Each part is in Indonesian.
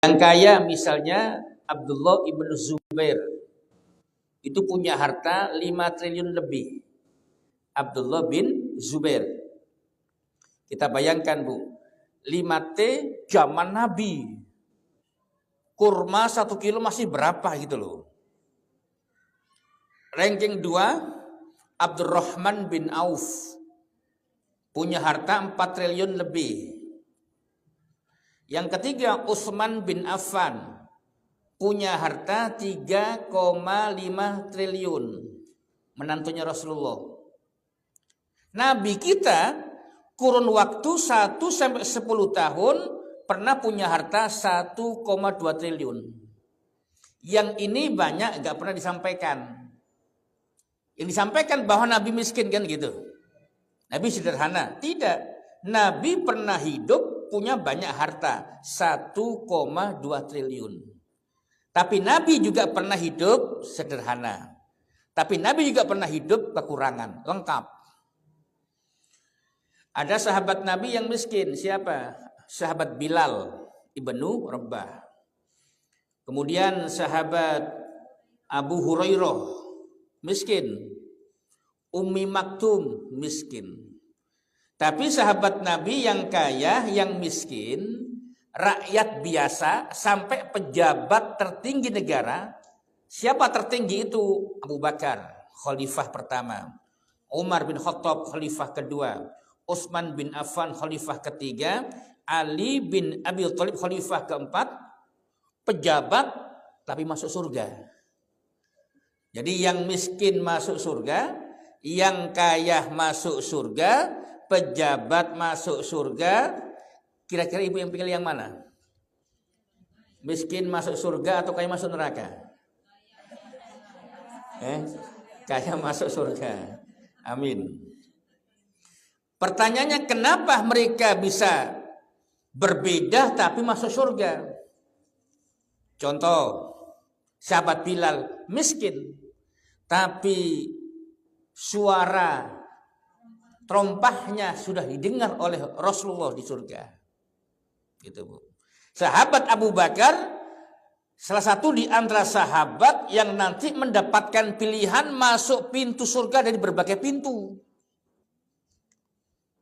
Yang kaya misalnya Abdullah ibn Zubair itu punya harta 5 triliun lebih. Abdullah bin Zubair. Kita bayangkan Bu, 5T zaman Nabi. Kurma 1 kilo masih berapa gitu loh. Ranking 2, Abdurrahman bin Auf. Punya harta 4 triliun lebih. Yang ketiga, Utsman bin Affan. Punya harta 3,5 triliun. Menantunya Rasulullah. Nabi kita kurun waktu 1 sampai 10 tahun pernah punya harta 1,2 triliun. Yang ini banyak gak pernah disampaikan. Yang disampaikan bahwa Nabi miskin kan gitu. Nabi sederhana. Tidak. Nabi pernah hidup punya banyak harta 1,2 triliun. Tapi Nabi juga pernah hidup sederhana. Tapi Nabi juga pernah hidup kekurangan. Lengkap. Ada sahabat Nabi yang miskin. Siapa? Sahabat Bilal ibnu Rabah. Kemudian sahabat Abu Hurairah miskin. Ummi Maktum miskin. Tapi sahabat Nabi yang kaya, yang miskin, rakyat biasa, sampai pejabat tertinggi negara. Siapa tertinggi itu? Abu Bakar, khalifah pertama. Umar bin Khattab, khalifah kedua. Utsman bin Affan, khalifah ketiga. Ali bin Abi Thalib, khalifah keempat. Pejabat, tapi masuk surga. Jadi yang miskin masuk surga, yang kaya masuk surga, pejabat masuk surga. Kira-kira ibu yang pilih yang mana? Miskin masuk surga atau kaya masuk neraka? Kaya masuk surga. Amin. Pertanyaannya, kenapa mereka bisa berbeda tapi masuk surga? Contoh, sahabat Bilal miskin, tapi suara trompahnya sudah didengar oleh Rasulullah di surga. Gitu Bu. Sahabat Abu Bakar salah satu di antara sahabat yang nanti mendapatkan pilihan masuk pintu surga dari berbagai pintu.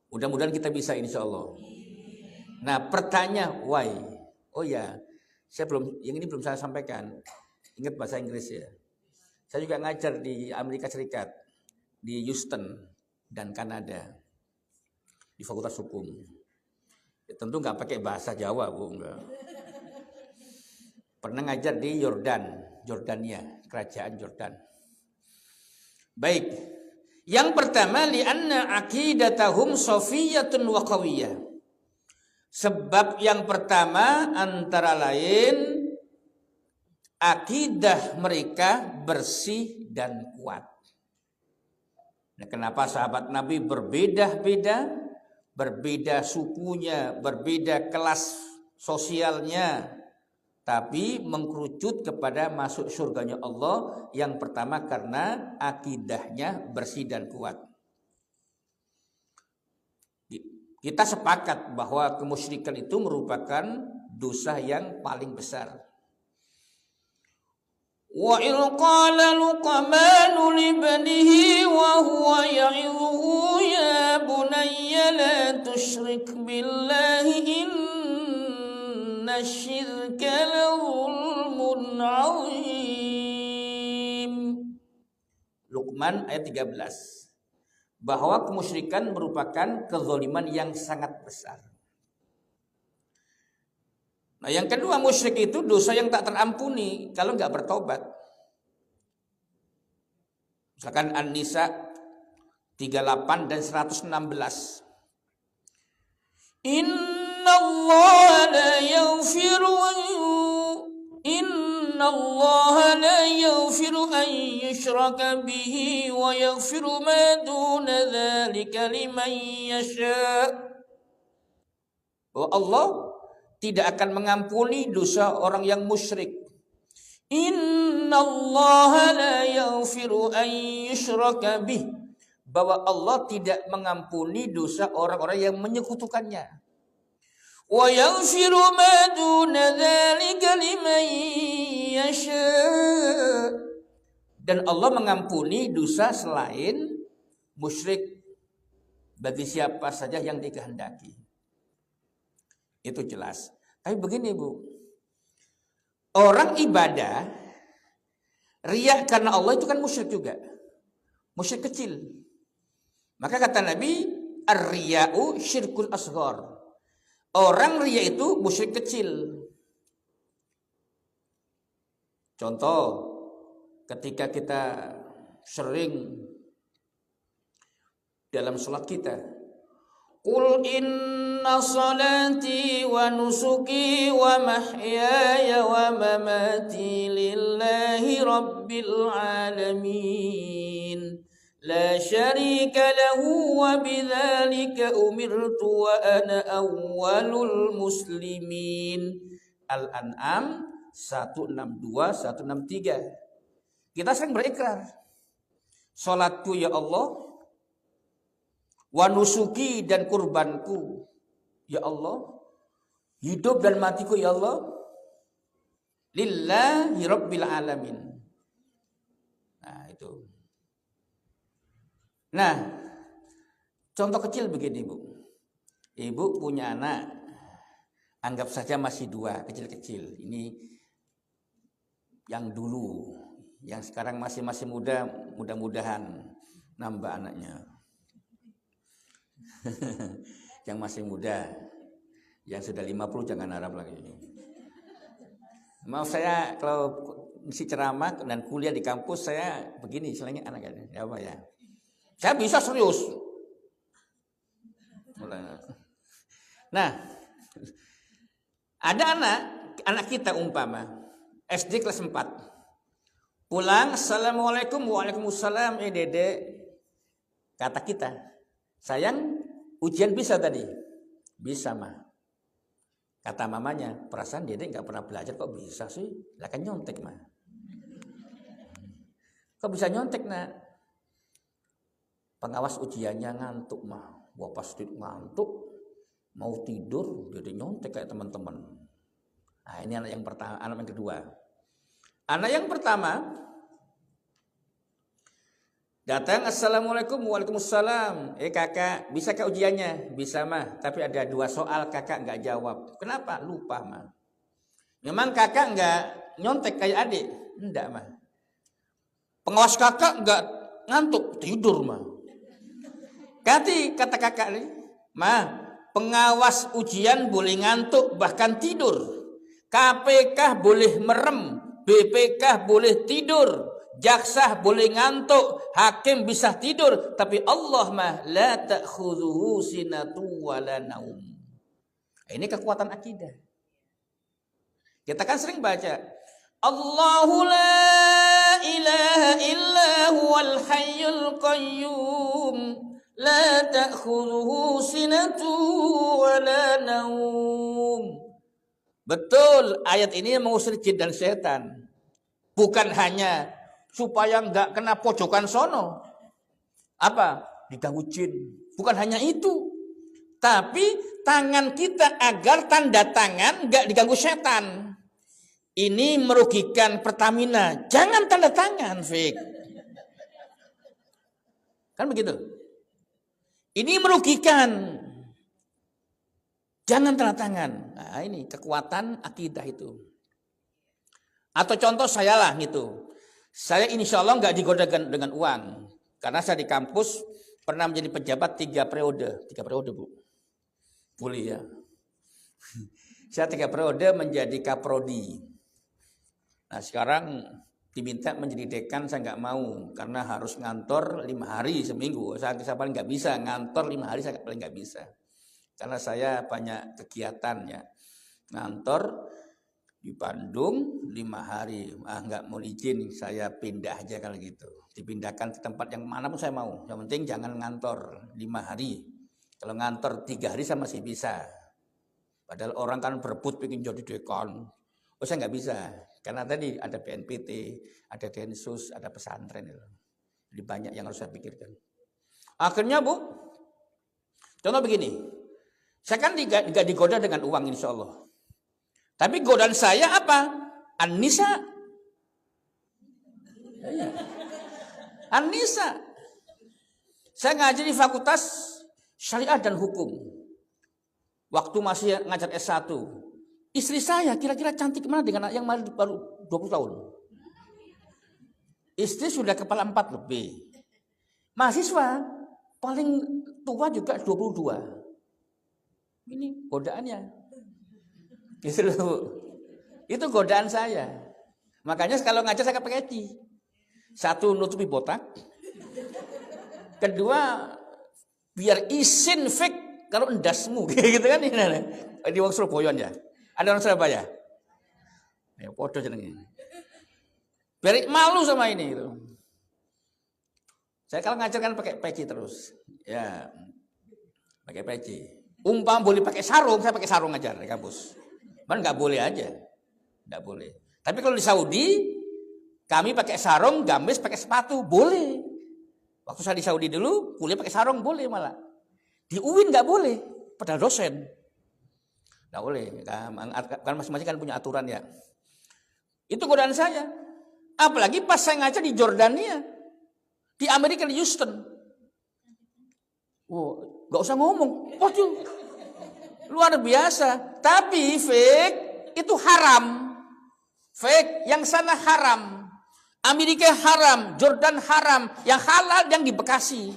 Mudah-mudahan kita bisa insya Allah. Nah pertanyaan why? Oh ya, yang ini belum saya sampaikan. Ingat bahasa Inggris ya. Saya juga ngajar di Amerika Serikat, di Houston dan Kanada, di Fakultas Hukum. Ya, tentu nggak pakai bahasa Jawa Bu, enggak. Pernah ngajar di Jordania, kerajaan Jordan. Baik, yang pertama li'anna aqidatahum shafiyatun wa qawiyah. Sebab yang pertama antara lain akidah mereka bersih dan kuat. Nah, kenapa sahabat Nabi berbeda-beda, berbeda sukunya, berbeda kelas sosialnya, tapi mengkerucut kepada masuk surganya Allah? Yang pertama karena akidahnya bersih dan kuat. Kita sepakat bahwa kemusyrikan itu merupakan dosa yang paling besar. Wa il qala Luqmanu libnihi wa huwa ya'idhuhu ya bunayya la tusyrik billahi inna syirka la zulmun 'adzim. Luqman ayat 13. Bahwa kemusyrikan merupakan kezaliman yang sangat besar. Nah yang kedua, musyrik itu dosa yang tak terampuni kalau nggak bertobat. Misalkan An-Nisa 38 dan 116. Inna Allah la yaghfiru an yushraka bihi wa yaghfiru ma duna dzalika liman yasha. Bahwa Allah tidak akan mengampuni dosa orang yang musyrik. Innallaha la yaghfiru an yushraka bih. Bahwa Allah tidak mengampuni dosa orang-orang yang menyekutukannya. Wa yaghfiru ma duna dzalika liman yasha. Dan Allah mengampuni dosa selain musyrik bagi siapa saja yang dikehendaki. Itu jelas. Tapi begini Bu, orang ibadah riya karena Allah itu kan musyrik juga, musyrik kecil. Maka kata Nabi, ar-riya'u syirkul asghar. Orang riya itu musyrik kecil. Contoh, ketika kita sering dalam sholat kita, Qul inna salati wa nusuki wa mahyaya wa mamati lillahi rabbil alamin. La syarika lahu wa bidzalika umirtu wa ana awwalul muslimin. Al-An'am 162 163. Kita sering berikrar, salatku ya Allah, wa nusuki dan kurbanku ya Allah, hidup dan matiku ya Allah, lillahi rabbil alamin. Nah itu. Nah, contoh kecil begini Bu. Ibu punya anak, anggap saja masih 2, kecil-kecil. Ini yang dulu, yang sekarang masih muda, mudah-mudahan nambah anaknya. Yang masih muda, yang sudah 50 jangan harap lagi. Mau saya kalau isi ceramah dan kuliah di kampus saya begini, istilahnya anak-anak ya apa ya? Saya bisa serius. Nah, ada anak kita umpama SD kelas 4. Pulang, assalamualaikum, waalaikumsalam, Dede. Kata kita, sayang, ujian bisa tadi? Bisa mah. Kata mamanya, perasaan Dede nggak pernah belajar kok bisa sih? Lah kan nyontek mah. Kok bisa nyontek nak? Pengawas ujiannya ngantuk mah. Wah pasti ngantuk, mau tidur, Dede nyontek kayak teman-teman. Nah ini anak yang pertama, anak yang kedua. Anak yang pertama datang, assalamualaikum, waalaikumsalam. Kakak, bisa kak ujiannya? Bisa mah, tapi ada 2 soal kakak nggak jawab. Kenapa? Lupa mah. Memang kakak nggak nyontek kayak adik? Enggak mah. Pengawas kakak nggak ngantuk, tidur mah. Kata kakak nih, mah pengawas ujian boleh ngantuk bahkan tidur. KPK boleh merem, BPK boleh tidur, jaksa boleh ngantuk, hakim bisa tidur, tapi Allah mah la ta'khudhuhu sinatu wala naum. Ini kekuatan akidah. Kita kan sering baca, Allahu la ilaha illa huwal hayyul qayyum, la ta'khudhuhu sinatu wala naum. Betul, ayat ini mengusir jin dan setan. Bukan hanya supaya nggak kena pojokan sono. Apa? Diganggu jin. Bukan hanya itu. Tapi tangan kita agar tanda tangan nggak diganggu setan. Ini merugikan Pertamina. Jangan tanda tangan, Fik. Kan begitu. Ini merugikan. Jangan tanda tangan. Nah ini kekuatan akidah itu. Atau contoh saya lah gitu. Saya insya Allah nggak digoda dengan uang. Karena saya di kampus pernah menjadi pejabat 3 periode. 3 periode Bu. Boleh ya. Saya 3 periode menjadi kaprodi. Nah sekarang diminta menjadi dekan, saya nggak mau. Karena harus ngantor 5 hari seminggu. Saya paling nggak bisa. Ngantor 5 hari saya paling nggak bisa. Karena saya banyak kegiatan ya. Ngantor di Bandung 5 hari. Nggak mau izin, saya pindah aja kalau gitu. Dipindahkan ke tempat yang mana pun saya mau. Yang penting jangan ngantor 5 hari. Kalau ngantor 3 hari saya masih bisa. Padahal orang kan berebut pengen jadi dekan. Oh saya nggak bisa. Karena tadi ada BNPT, ada Densus, ada pesantren. Jadi banyak yang harus saya pikirkan. Akhirnya Bu, contoh begini. Saya kan tidak digoda dengan uang insya Allah. Tapi godaan saya apa? An-nisa. An-nisa. Saya ngajar di Fakultas Syariah dan Hukum. Waktu masih ngajar S1. Istri saya kira-kira cantik mana dengan yang baru 20 tahun. Istri sudah kepala 4 lebih. Mahasiswa paling tua juga 22. Ini godaannya. Itu godaan saya. Makanya kalau ngajar saya pakai peci. Satu, nutupi botak. Kedua, biar isin fake kalau endasmu gitu kan. Di wong Surabaya ya. Ada orang Surabaya. Ya podo jenenge. Biar malu sama ini gitu. Saya kalau ngajar kan pakai peci terus. Ya. Pakai peci. Umpam boleh pakai sarung, saya pakai sarung ngajar di kampus. Man enggak boleh aja. Enggak boleh. Tapi kalau di Saudi kami pakai sarung, gamis pakai sepatu, boleh. Waktu saya di Saudi dulu, kuliah pakai sarung boleh malah. Di UIN enggak boleh, padahal dosen. Enggak boleh, kan masing-masing kan punya aturan ya. Itu godaan saya. Apalagi pas saya ngajar di Jordania, di Amerika di Houston. Oh, enggak usah ngomong. Waduh, luar biasa. Tapi fake itu haram. Fake yang sana haram. Amerika haram, Jordan haram. Yang halal yang di Bekasi.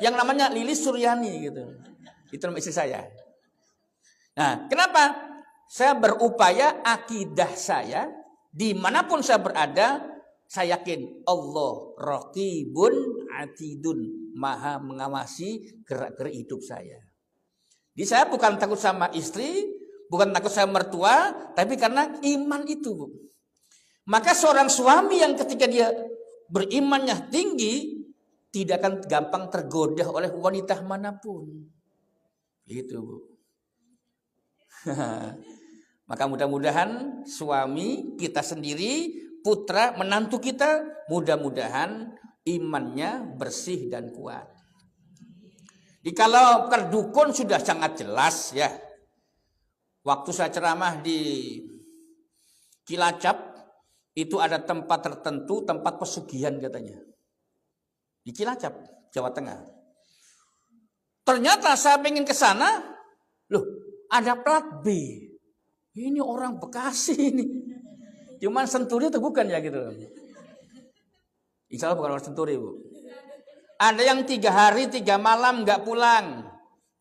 Yang namanya Lilis Suryani gitu. Itu nama istri saya. Nah, kenapa? Saya berupaya akidah saya dimanapun saya berada, saya yakin Allah raqibun atidun, maha mengawasi gerak-gerik hidup saya. Jadi saya bukan takut sama istri, bukan takut sama mertua, tapi karena iman itu. Maka seorang suami yang ketika dia berimannya tinggi, tidak akan gampang tergoda oleh wanita manapun. Itu, Bu. Maka mudah-mudahan suami kita sendiri, putra, menantu kita, mudah-mudahan imannya bersih dan kuat. Jadi kalau perdukun sudah sangat jelas ya. Waktu saya ceramah di Cilacap, itu ada tempat tertentu, tempat pesugihan katanya. Di Cilacap, Jawa Tengah. Ternyata saya pengen ke sana, loh ada plat B. Ini orang Bekasi ini. Cuman Senturi itu bukan ya gitu. Insya Allah bukan orang Senturi, Bu. Ada yang 3 hari 3 malam nggak pulang,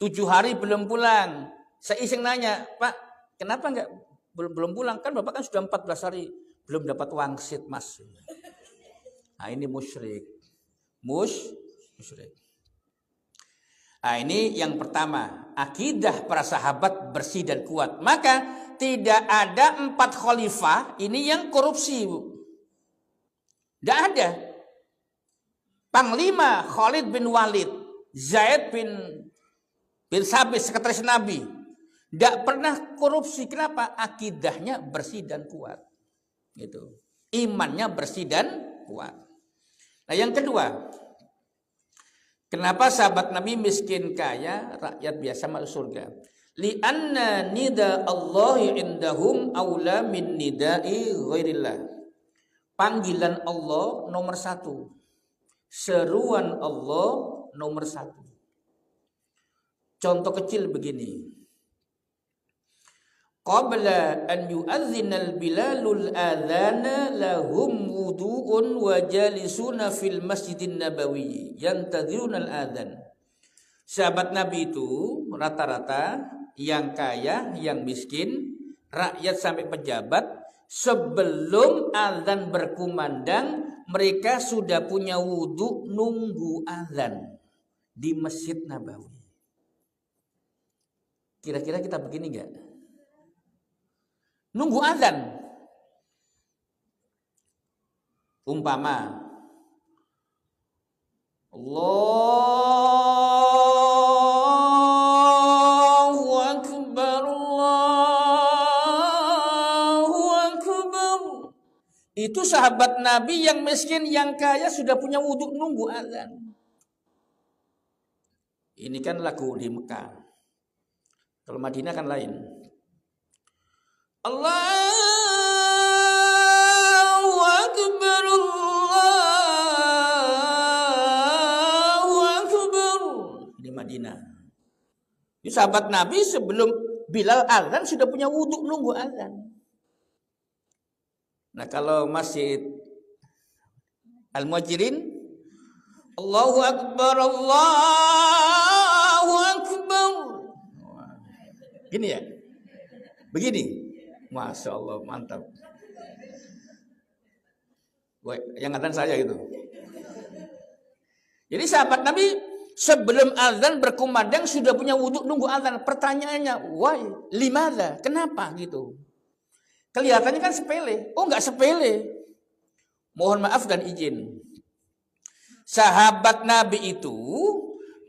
7 hari belum pulang. Saya iseng nanya, Pak, kenapa nggak belum pulang? Kan Bapak kan sudah 14 hari belum dapat wangsit, Mas. Nah ini musyrik, musyrik. Nah ini yang pertama, akidah para sahabat bersih dan kuat. Maka tidak ada 4 khalifah ini yang korupsi, Bu. Tidak ada. Panglima Khalid bin Walid, Zaid bin Sabit, sekretaris Nabi, tidak pernah korupsi. Kenapa? Akidahnya bersih dan kuat. Gitu. Imannya bersih dan kuat. Nah yang kedua, kenapa sahabat Nabi miskin kaya, rakyat biasa masuk surga? Li'anna nida Allahi indahum aula min nidai ghairillah. Panggilan Allah nomor 1. Seruan Allah nomor 1. Contoh kecil begini. Qabla an yu'adzinal bilalul adzana lahum wudu'un wa jalisuna fil masjidin nabawi yantadziruna al-adzan. Sahabat Nabi itu rata-rata yang kaya, yang miskin, rakyat sampai pejabat, sebelum azan berkumandang mereka sudah punya wudhu nunggu azan di Masjid Nabawi. Kira-kira kita begini enggak? Nunggu azan. Umpama Allahu Akbar, Allahu Akbar. Itu sahabat Nabi yang miskin, yang kaya sudah punya wudhu nunggu azan. Ini kan lagu di Mekah. Kalau Madinah kan lain. Allahu Akbar, Allahu Akbar. Di Madinah. Di sahabat Nabi sebelum Bilal azan sudah punya wudhu nunggu azan. Nah kalau Masjid Al-Muhajirin, Allahu Akbar, Allahu Akbar. Gini ya? Begini. Masya Allah, mantap. Yang azan saya gitu. Jadi sahabat Nabi sebelum azan berkumandang sudah punya wudhu nunggu azan. Pertanyaannya, why? Limadha? Kenapa gitu? Kelihatannya kan sepele. Oh enggak sepele. Mohon maaf dan izin. Sahabat Nabi itu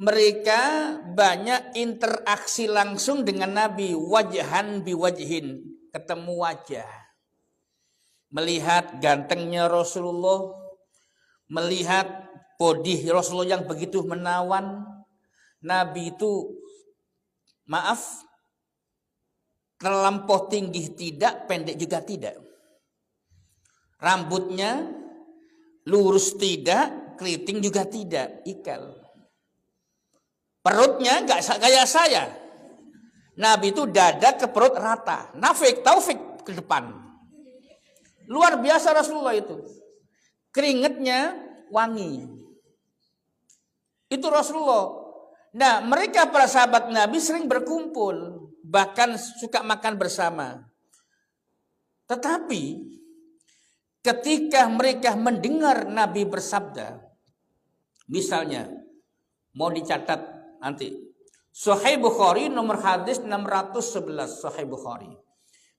mereka banyak interaksi langsung dengan Nabi, wajhan biwajhin, ketemu wajah. Melihat gantengnya Rasulullah, melihat bodi Rasulullah yang begitu menawan. Nabi itu maaf, terlampau tinggi tidak, pendek juga tidak. Rambutnya lurus tidak, keriting juga tidak, ikal. Perutnya enggak kayak saya. Nabi itu dada ke perut rata, nafik, taufik ke depan. Luar biasa Rasulullah itu. Keringetnya wangi. Itu Rasulullah. Nah, mereka para sahabat Nabi sering berkumpul, bahkan suka makan bersama. Tetapi ketika mereka mendengar Nabi bersabda, misalnya mau dicatat nanti, Sahih Bukhari nomor hadis 611, Sahih Bukhari.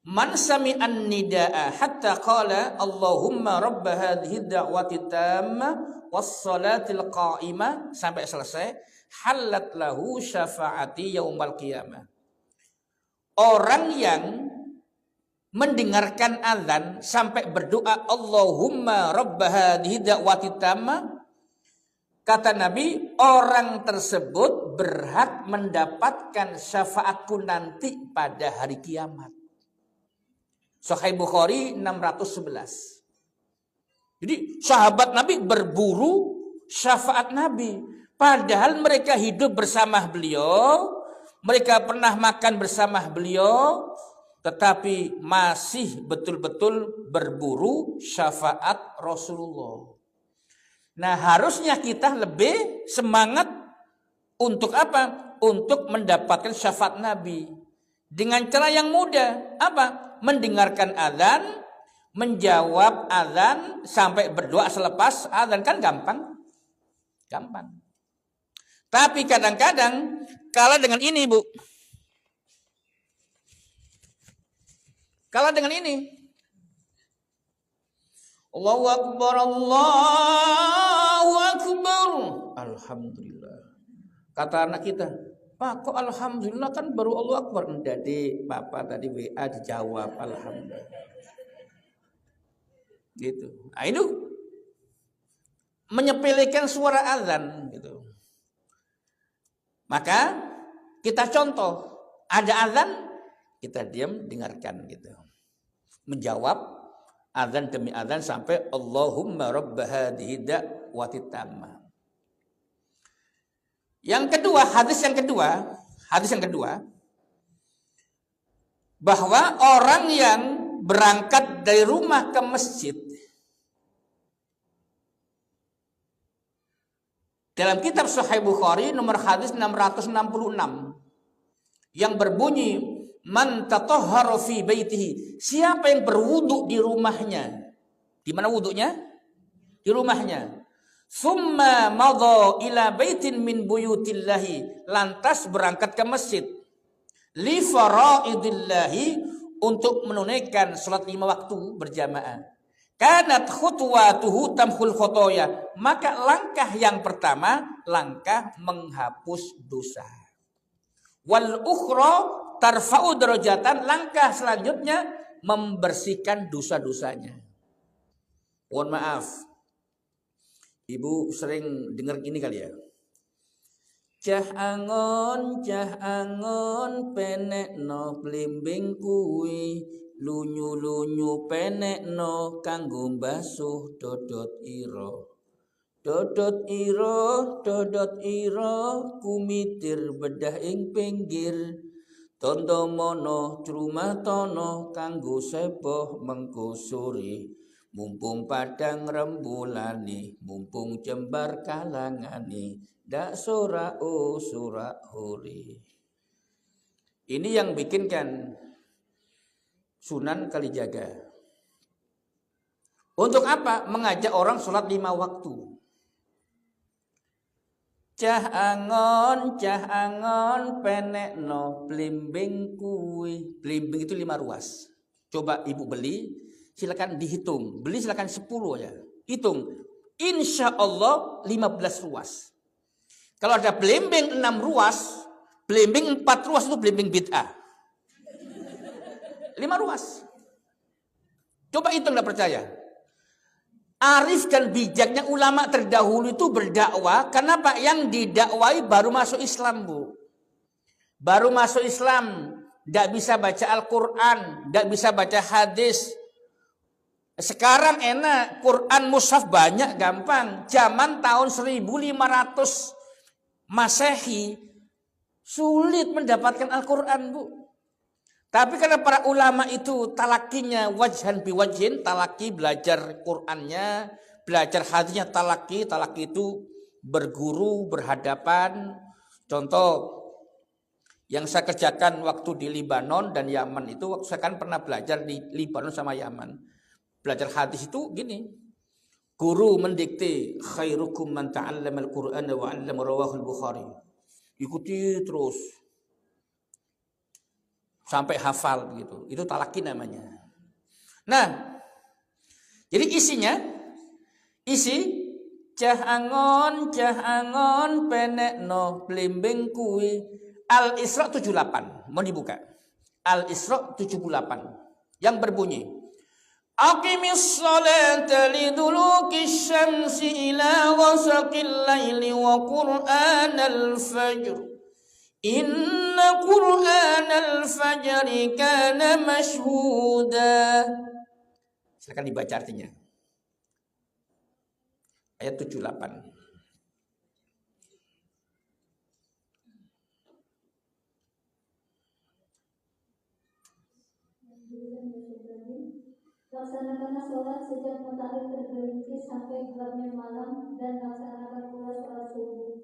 Man sami'an nidaa hatta qala Allahumma rabb hadhihi da'wati tammah was salatil qa'imah sampai selesai, halat lahu syafaati yaumal qiyamah. Orang yang mendengarkan azan sampai berdoa Allahumma rabb hadhihi da'wati tammah, kata Nabi, orang tersebut berhak mendapatkan syafaatku nanti pada hari kiamat. Sahih Bukhari 611. Jadi sahabat Nabi berburu syafaat Nabi. Padahal mereka hidup bersama beliau, mereka pernah makan bersama beliau, tetapi masih betul-betul berburu syafaat Rasulullah. Nah, harusnya kita lebih semangat untuk apa? Untuk mendapatkan syafaat Nabi. Dengan cara yang mudah. Apa? Mendengarkan azan, menjawab azan, sampai berdoa selepas azan. Kan gampang. Gampang. Tapi kadang-kadang kalah dengan ini, Bu. Kalah dengan ini. Allahu Akbar, Allahu Akbar. Alhamdulillah. Kata anak kita, Pak, kok alhamdulillah, kan baru Allahu Akbar. Enggak, Dek, Papa tadi WA dijawab alhamdulillah. Gitu. Nah, itu menyepelekan suara azan gitu. Maka kita contoh, ada azan, kita diam dengarkan gitu. Menjawab azan demi azan sampai Allahumma rabb hadhihi da'wati tammah. Yang kedua, hadis yang kedua, bahwa orang yang berangkat dari rumah ke masjid, dalam kitab Sahih Bukhari nomor hadis 666 yang berbunyi, man tatahhara fi baitihi, siapa yang berwudu di rumahnya. Di mana wudunya? Di rumahnya. Summa madha ila baitin min buyutillahi, lantas berangkat ke masjid. Li faraidillahi, untuk menunaikan salat 5 waktu berjamaah. Kanat khutwatuhu tamhul khotoya, maka langkah yang pertama langkah menghapus dosa. Wal ukhra tarfa'u darajatan, langkah selanjutnya membersihkan dosa-dosanya. Mohon maaf, Ibu sering dengar ini kali ya. Cah angon penekno blimbing kuwi, lunyu-lunyu penekno kanggo mbasuh dodot ira. Dodot ira kumitir bedah ing pinggir, tondo mono crumatana kanggo seboh mengko sore. Mumpung padang rembulane, mumpung jembar kalangane, dak sora hore. Ini yang bikinkan Sunan Kalijaga. Untuk apa? Mengajak orang sholat 5 waktu. Cah angon penekno blimbing kuwi. Blimbing itu 5 ruas. Coba ibu beli, silakan dihitung. Beli silakan 10 ya. Hitung. Insya Allah 15 ruas. Kalau ada blimbing 6 ruas, blimbing 4 ruas itu blimbing bid'ah. 5 ruas. Coba hitung, tidak percaya. Arif dan bijaknya ulama terdahulu itu berdakwah. Kenapa? Yang didakwai baru masuk Islam, Bu. Baru masuk Islam. Tidak bisa baca Al-Quran. Tidak bisa baca hadis. Sekarang enak. Quran mushaf banyak, gampang. Zaman tahun 1500 Masehi sulit mendapatkan Al-Quran, Bu. Tapi karena para ulama itu talakinya wajhan biwajhin, talaki belajar Qur'annya, belajar hadisnya talaki itu berguru, berhadapan. Contoh yang saya kerjakan waktu di Libanon dan Yaman itu, waktu saya kan pernah belajar di Libanon sama Yaman. Belajar hadis itu gini, guru mendikte khairukum man ta'allama al-Qur'ana wa 'allama, rawahu al-Bukhari. Ikuti terus sampai hafal begitu. Itu talaki namanya. Nah, jadi isi cah angon penekno blimbing kuwi. Al-Isra 78 mau dibuka. Al-Isra 78 yang berbunyi, Aqimis salata liduluki syamsi ila ghasaqil laili wa qur'anal fajr. Inna qur'anal fajri kana mashhuda. Silakan dibaca artinya. Ayat 78. Laksanakanlah sholat sejak matahari tergelincir sampai gelapnya malam, dan laksanakan pula sholat subuh.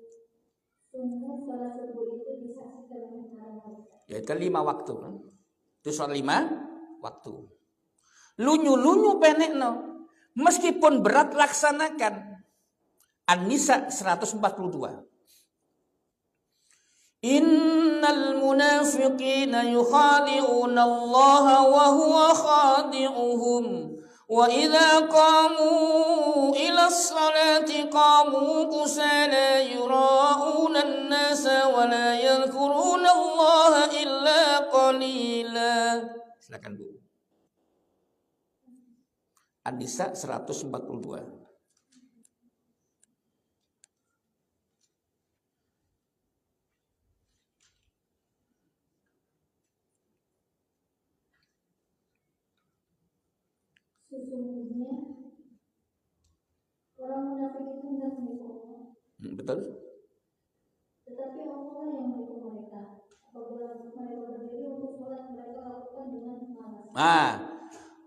Sholat subuh itu disaksikan oleh para malaikat. Ya, itu 5 waktu. Itu sholat 5 waktu. Lunyu-lunyu penekno. Meskipun berat laksanakan. An-Nisa 142. Innal munafiqina yukhadi'una Allah wa huwa khadi'uhum. Wa idza qamu ila sholati qamu kusala yura'una an-nasa wa la yadhkuruna Allah illa qalila. Silakan, Bu. An-Nisa 142. Sesungguhnya orang munafik itu hendak menipu Allah. Betul. Tetapi Allah yang menipu mereka. Apabila mereka berdiri untuk sholat, mereka lakukan dengan malas. Nah,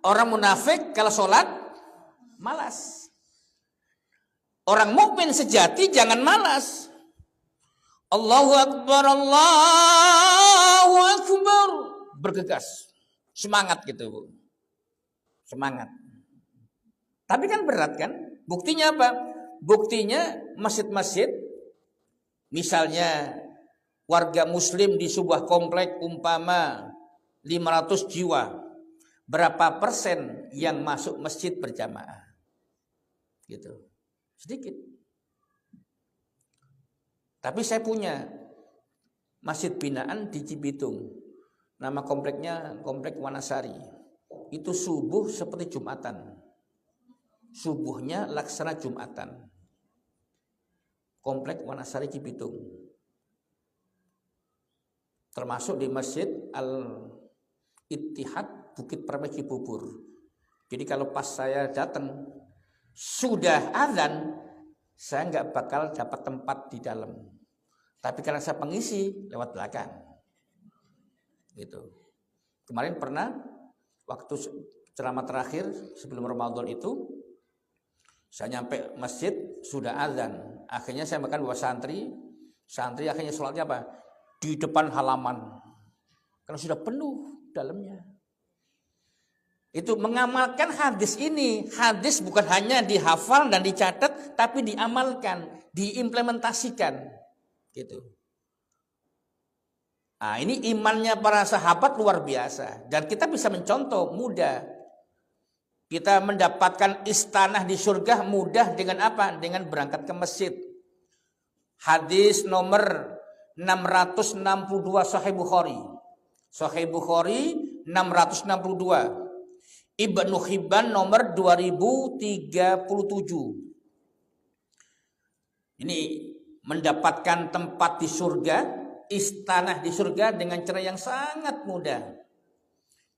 orang munafik kalau sholat malas. Orang mukmin sejati jangan malas. Allahu Akbar, Allahu Akbar. Bergegas. Semangat gitu, Bu. Semangat. Tapi kan berat kan? Buktinya apa? Buktinya masjid-masjid, misalnya warga muslim di sebuah komplek umpama 500 jiwa. Berapa persen yang masuk masjid berjamaah? Gitu. Sedikit. Tapi saya punya masjid binaan di Cibitung. Nama kompleknya Komplek Wanasari. Itu subuh seperti Jumatan. Subuhnya laksana Jumatan. Komplek Wanasari Cibitung. termasuk di Masjid Al-Ittihad Bukit Permai Cibubur. Jadi kalau pas saya datang sudah azan, saya nggak bakal dapat tempat di dalam. Tapi karena saya pengisi lewat belakang. Gitu. Kemarin pernah waktu ceramah terakhir sebelum Ramadan itu, saya nyampe masjid sudah azan. Akhirnya saya makan bawa santri akhirnya sholatnya apa? Di depan halaman. Karena sudah penuh dalamnya. Itu mengamalkan hadis ini. Hadis bukan hanya dihafal dan dicatat, tapi diamalkan, diimplementasikan. Gitu. Nah, ini imannya para sahabat luar biasa. Dan kita bisa mencontoh mudah. Kita mendapatkan istanah di surga mudah dengan apa? Dengan berangkat ke masjid. Hadis nomor 662 Sahih Bukhari. Sahih Bukhari 662. Ibnu Hibban nomor 2037. Ini mendapatkan tempat di surga, istanah di surga dengan cara yang sangat mudah.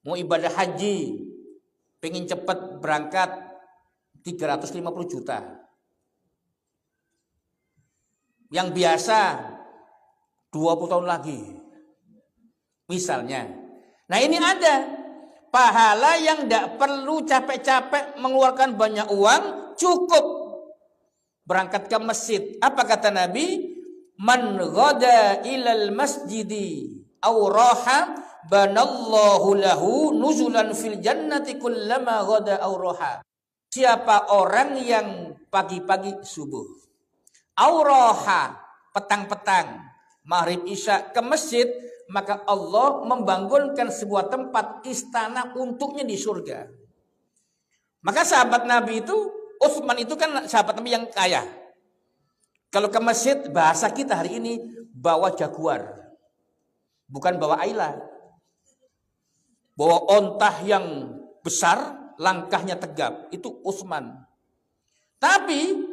Mau ibadah haji, pengen cepat berangkat 350 juta. Yang biasa 20 tahun lagi. Misalnya. Nah ini ada pahala yang tidak perlu capek-capek mengeluarkan banyak uang, cukup berangkat ke masjid. Apa kata Nabi? Man ghada ilal masjidi aw raha banallahu lahu nuzulan fil jannati kullama ghada aw raha. Siapa orang yang pagi-pagi subuh, auraha petang-petang, maghrib isya ke masjid, maka Allah membangunkan sebuah tempat istana untuknya di surga. Maka sahabat Nabi itu, Utsman itu kan sahabat Nabi yang kaya. Kalau ke masjid, bahasa kita hari ini bawa jaguar, bukan bawa Ayla, bawa ontah yang besar, langkahnya tegap. Itu Utsman. Tapi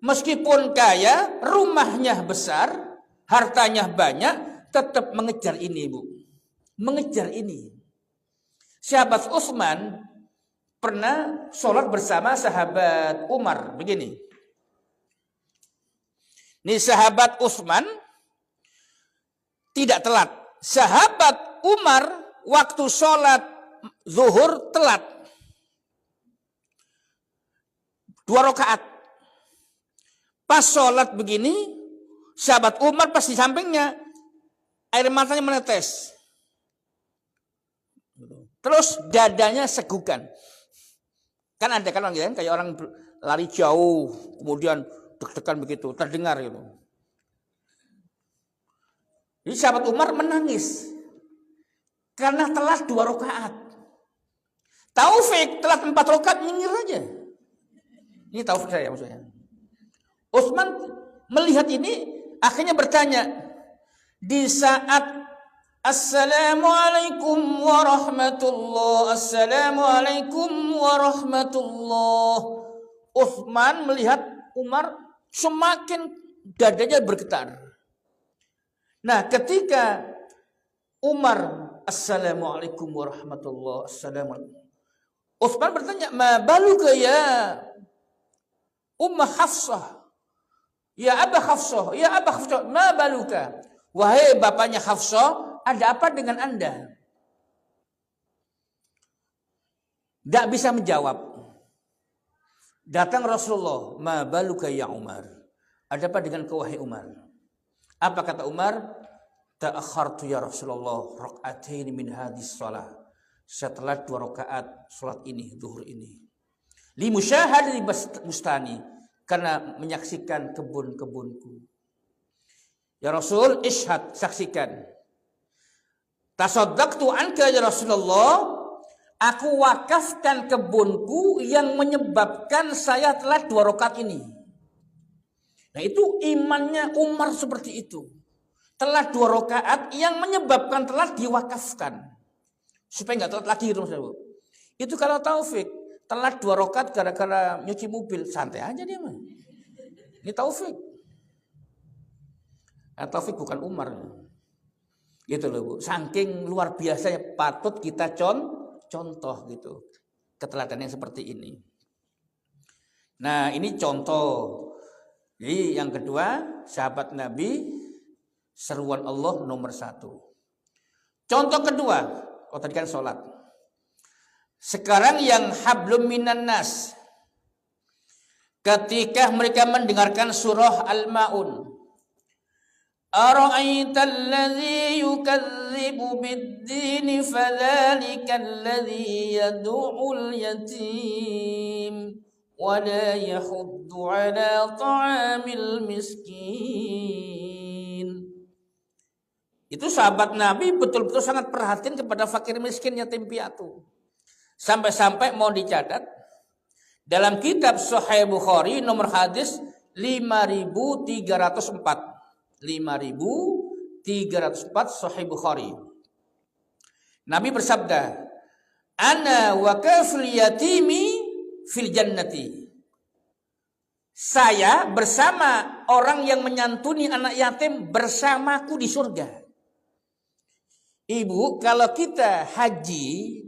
meskipun kaya, rumahnya besar, hartanya banyak, tetap mengejar ini, Bu. Mengejar ini. Sahabat Utsman pernah sholat bersama sahabat Umar. Begini. Ini sahabat Utsman tidak telat. Sahabat Umar waktu sholat zuhur telat. 2 rakaat. Pas sholat begini, sahabat Umar pas di sampingnya, air matanya menetes. Terus dadanya segukan. Kan ada kan orang kayak orang lari jauh, kemudian deg-degan begitu, terdengar gitu. Jadi sahabat Umar menangis. Karena telat 2 rakaat. Taufik telat 4 rakaat nyengir aja. Ini taufik saya maksudnya. Utsman melihat ini akhirnya bertanya di saat Assalamualaikum warahmatullah, Assalamualaikum warahmatullah. Utsman melihat Umar semakin dadanya bergetar. Nah, ketika Umar Assalamualaikum warahmatullah, Assalamualaikum, Utsman bertanya, "Ma baluka ya Ummah Hafsah? Ya Aba Hafsah, ya Aba Hafsah, ma baluka?" Wahai bapaknya Hafsah, ada apa dengan Anda? Tidak bisa menjawab. Datang Rasulullah, ma baluka ya Umar? Ada apa dengan kau wahai Umar? Apa kata Umar? Ta'akhartu ya Rasulullah rak'atain min hadis shalah. Setelah 2 rakaat salat ini, zuhur ini. Li musyahadati bustani, karena menyaksikan kebun-kebunku. Ya Rasul, ishad, saksikan. Tasaddaqtu anka ya Rasulullah, aku wakafkan kebunku yang menyebabkan saya telat 2 rakaat ini. Nah itu imannya Umar seperti itu. Telat 2 rakaat yang menyebabkan telat diwakafkan. Supaya nggak telat lagi gitu maksudnya, Bu. Itu kalau Taufik telat 2 rakaat gara-gara nyuci mobil, santai aja dia mah. Ini Taufik. Nah, Taufik bukan Umar. Gitu loh Bu. Saking luar biasanya patut kita contoh gitu. Keteladanan yang seperti ini. Nah, ini contoh. Jadi yang kedua, sahabat Nabi seruan Allah nomor 1. Contoh kedua, tadi kan sholat. Sekarang yang hablum minan nas. Ketika mereka mendengarkan surah Al-Ma'un. Ara'aital ladzi yukadzibu bid-din fadzalikal ladzi yad'ul yatim wa la yahuddu 'ala ta'amil miskin. Itu sahabat Nabi betul-betul sangat perhatian kepada fakir miskin yatim piatu. Sampai-sampai mau dicatat dalam kitab Sahih Bukhari nomor hadis 5304. 5304 Sahih Bukhari. Nabi bersabda, "Ana wa kafil yatimi fil jannati." Saya bersama orang yang menyantuni anak yatim bersamaku di surga. Ibu, kalau kita haji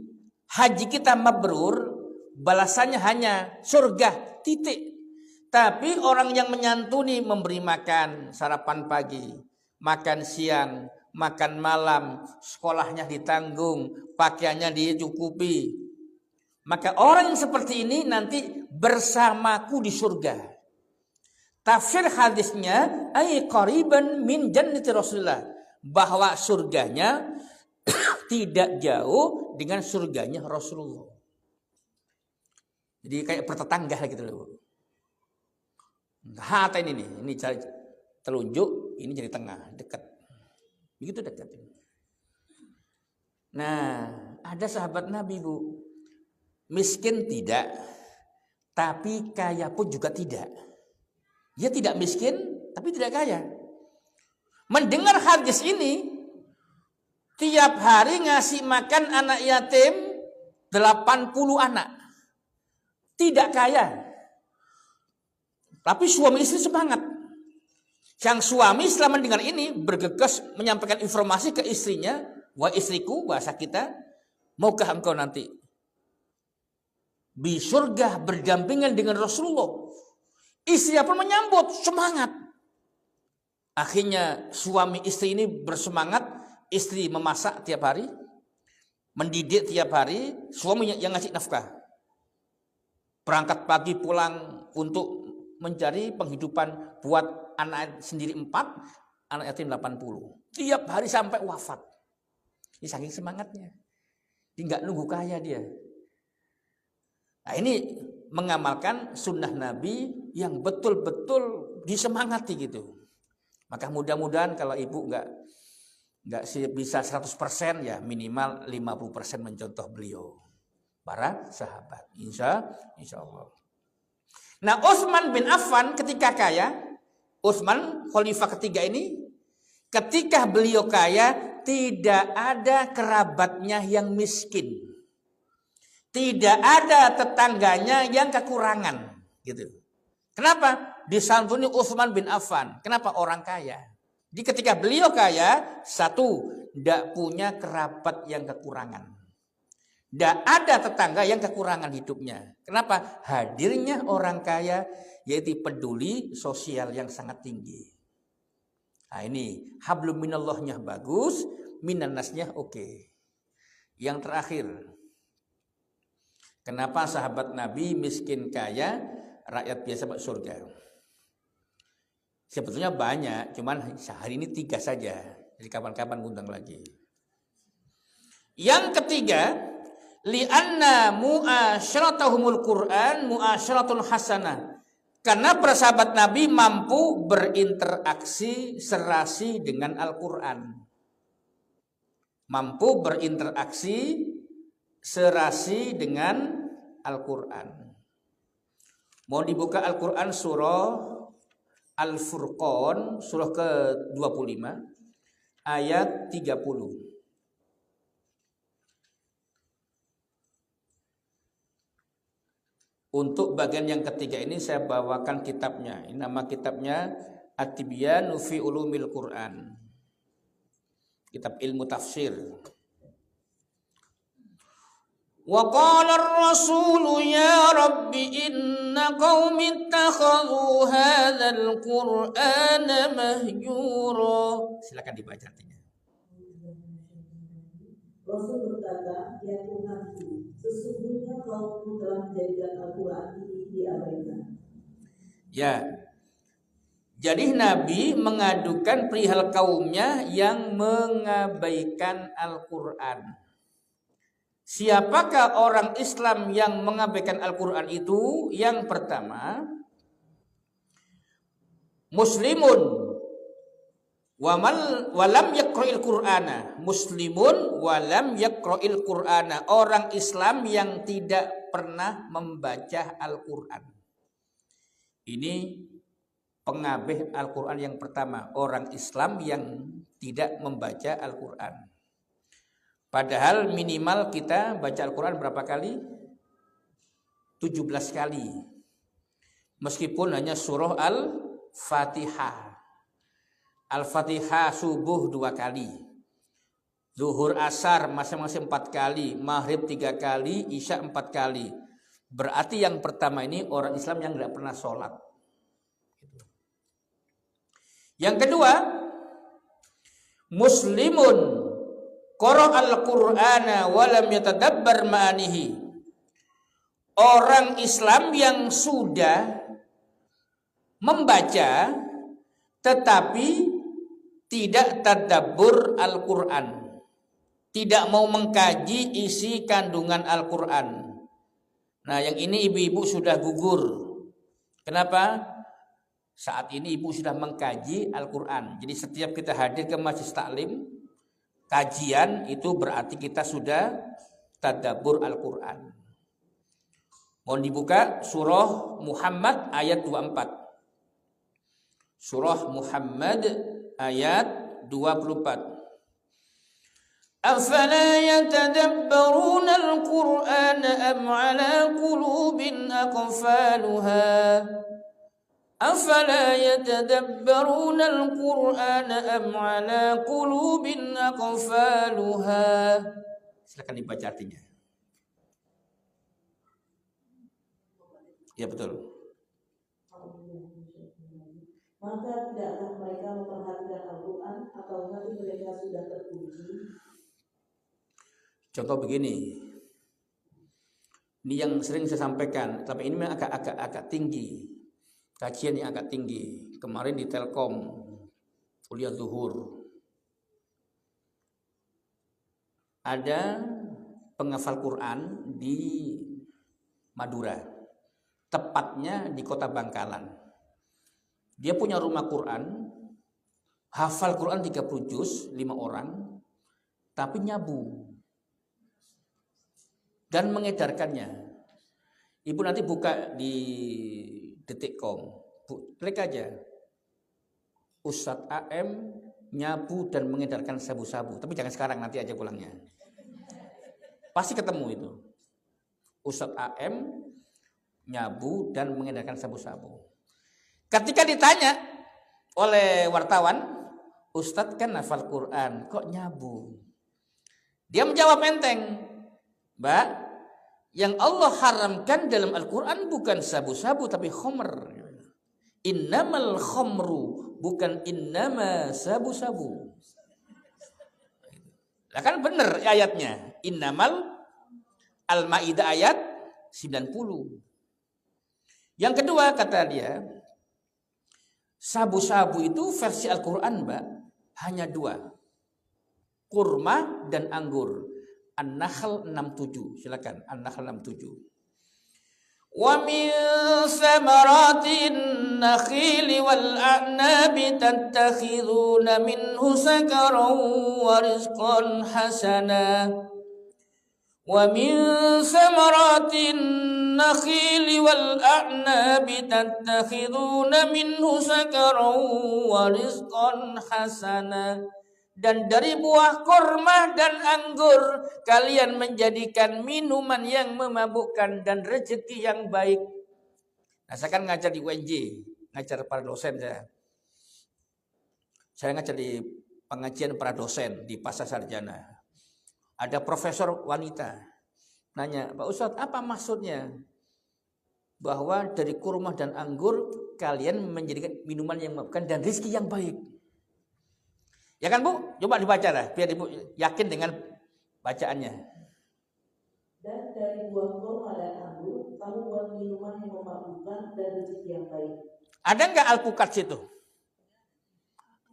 kita mabrur, balasannya hanya surga, titik. Tapi orang yang menyantuni, memberi makan, sarapan pagi, makan siang, makan malam, sekolahnya ditanggung, pakaiannya dicukupi. Maka orang yang seperti ini nanti bersamaku di surga. Tafsir hadisnya, ay qariban min jannati Rasulullah, bahwa surganya tidak jauh dengan surganya Rasulullah. Jadi kayak bertetangga gitu loh. Hata ini telunjuk, ini jadi tengah, dekat. Begitu dekat. Nah, ada sahabat Nabi, Bu. Miskin tidak, tapi kaya pun juga tidak. Dia tidak miskin, tapi tidak kaya. Mendengar hadis ini, tiap hari ngasih makan anak yatim 80 anak. Tidak kaya. Tapi suami istri semangat. Yang suami setelah mendengar ini bergegas menyampaikan informasi ke istrinya. Wah istriku, bahasa kita, maukah engkau nanti di surga berdampingan dengan Rasulullah? Istrinya pun menyambut, semangat. Akhirnya suami istri ini bersemangat. Istri memasak tiap hari, mendidik tiap hari, suami yang ngasih nafkah. Berangkat pagi pulang untuk mencari penghidupan buat anak sendiri 4, anak yatim 80. Tiap hari sampai wafat. Ini saking semangatnya. Dia nggak nunggu kaya dia. Nah ini mengamalkan sunnah Nabi yang betul-betul disemangati gitu. Maka mudah-mudahan kalau ibu nggak bisa 100% ya minimal 50% mencontoh beliau. Para sahabat. Insya Allah. Nah, Utsman bin Affan ketika kaya, Utsman khalifah ketiga ini, ketika beliau kaya, tidak ada kerabatnya yang miskin. Tidak ada tetangganya yang kekurangan, gitu. Kenapa? Disantuni Utsman bin Affan. Kenapa? Orang kaya. Jadi ketika beliau kaya, satu, tidak punya kerabat yang kekurangan. Tidak ada tetangga yang kekurangan hidupnya. Kenapa? Hadirnya orang kaya yaitu peduli sosial yang sangat tinggi. Nah ini hablum minallahnya bagus, minannasnya oke. Yang terakhir, kenapa sahabat Nabi miskin kaya, rakyat biasa masuk surga? Sebetulnya banyak, cuman hari ini 3 saja. Jadi kapan-kapan ngundang lagi. Yang ketiga, li'anna mu'asyaratahumul Qur'an mu'asyaratun hasanah. Karena para sahabat Nabi mampu berinteraksi serasi dengan Al-Quran. Mampu berinteraksi serasi dengan Al-Quran. Mau dibuka Al-Quran surah Al-Furqan, surah ke-25, ayat 30. Untuk bagian yang ketiga ini saya bawakan kitabnya. Ini nama kitabnya At-Tibyanu fi Ulumil Quran. kitab ilmu tafsir. Wa qala ar-rasulu ya rabbi inna qaumi ittakhadhu hadzal qur'ana mahjura. Silakan dibaca artinya. Rasul berkata, ya Tuhanku, sesungguhnya kaumku telah menjadikan Al-Quran ini diabaikan. Ya, jadi Nabi mengadukan perihal kaumnya yang mengabaikan Al-Quran. Siapakah orang Islam yang mengabaikan Al-Quran itu? Yang pertama, muslimun walam yaqra'il Qur'ana. Muslimun walam yaqra'il Qur'ana. Orang Islam yang tidak pernah membaca Al-Quran. Ini pengabeh Al-Quran yang pertama. Orang Islam yang tidak membaca Al-Quran. Padahal minimal kita baca Al-Quran berapa kali? 17 kali. Meskipun hanya surah Al-Fatihah. Al-Fatihah subuh 2 kali. Zuhur asar masing-masing 4 kali. Maghrib 3 kali. Isya 4 kali. Berarti yang pertama ini orang Islam yang tidak pernah sholat. Yang kedua, muslimun qara'al Qur'ana wa lam yatadabbar ma'anihi. Orang Islam yang sudah membaca tetapi tidak tadabbur Al-Qur'an. Tidak mau mengkaji isi kandungan Al-Qur'an. Nah, yang ini ibu-ibu sudah gugur. Kenapa? Saat ini ibu sudah mengkaji Al-Qur'an. Jadi setiap kita hadir ke Majelis Taklim kajian itu berarti kita sudah tadabbur Al-Quran. Mohon dibuka surah Muhammad ayat 24. Surah Muhammad ayat 24. Afala yatadabbaruna al-Qur'ana am ala qulubin aqfaluha. أفلا يتدبرون القرآن أم على قلوب أقفالها. Silakan dibaca artinya. Ya betul. Maka tidakkah mereka memperhatikan Al-Quran atau hati mereka sudah terkunci? Contoh begini. Ini yang sering saya sampaikan, tapi ini memang agak tinggi. Kajian yang agak tinggi. Kemarin di Telkom kuliah zuhur ada penghafal Quran di Madura, tepatnya di kota Bangkalan. Dia punya rumah Quran, hafal Quran 30 juz, 5 orang, tapi nyabu dan mengedarkannya. Ibu nanti buka di Detikcom, klik aja Ustadz AM nyabu dan mengedarkan sabu-sabu. Tapi jangan sekarang, nanti aja pulangnya. Pasti ketemu itu. Ustadz AM nyabu dan mengedarkan sabu-sabu. Ketika ditanya oleh wartawan, Ustadz kan hafal Quran, kok nyabu? Dia menjawab enteng, Mbak, yang Allah haramkan dalam Al-Quran bukan sabu-sabu tapi khomer. Innamal khomru, bukan innama sabu-sabu. Nah kan benar ayatnya. Innamal Al-Ma'idah ayat 90. Yang kedua kata dia, sabu-sabu itu versi Al-Quran Mbak hanya 2. Kurma dan anggur. An-Nahl 67. Silakan An-Nahl 67. Wa min samaratin nakhili wal a'nabi tattakhiduna minhu sakaran wa rizqan hasana. Wa min samaratin nakhili wal a'nabi tattakhiduna minhu sakaran wa rizqan hasana. Dan dari buah kurma dan anggur kalian menjadikan minuman yang memabukkan dan rezeki yang baik. Nah, saya kan ngajar di UNJ, ngajar para dosen saya. Saya ngajar di pengajian para dosen di Pasar Sarjana. Ada profesor wanita nanya, Pak Ustadz, apa maksudnya bahwa dari kurma dan anggur kalian menjadikan minuman yang memabukkan dan rezeki yang baik? Ya kan Bu? Coba dibaca dah, biar Ibu yakin dengan bacaannya. Dan dari buah kurma dan anggur, kamu buat minuman yang memabukkan dan rezeki yang baik. Ada nggak alpukat situ?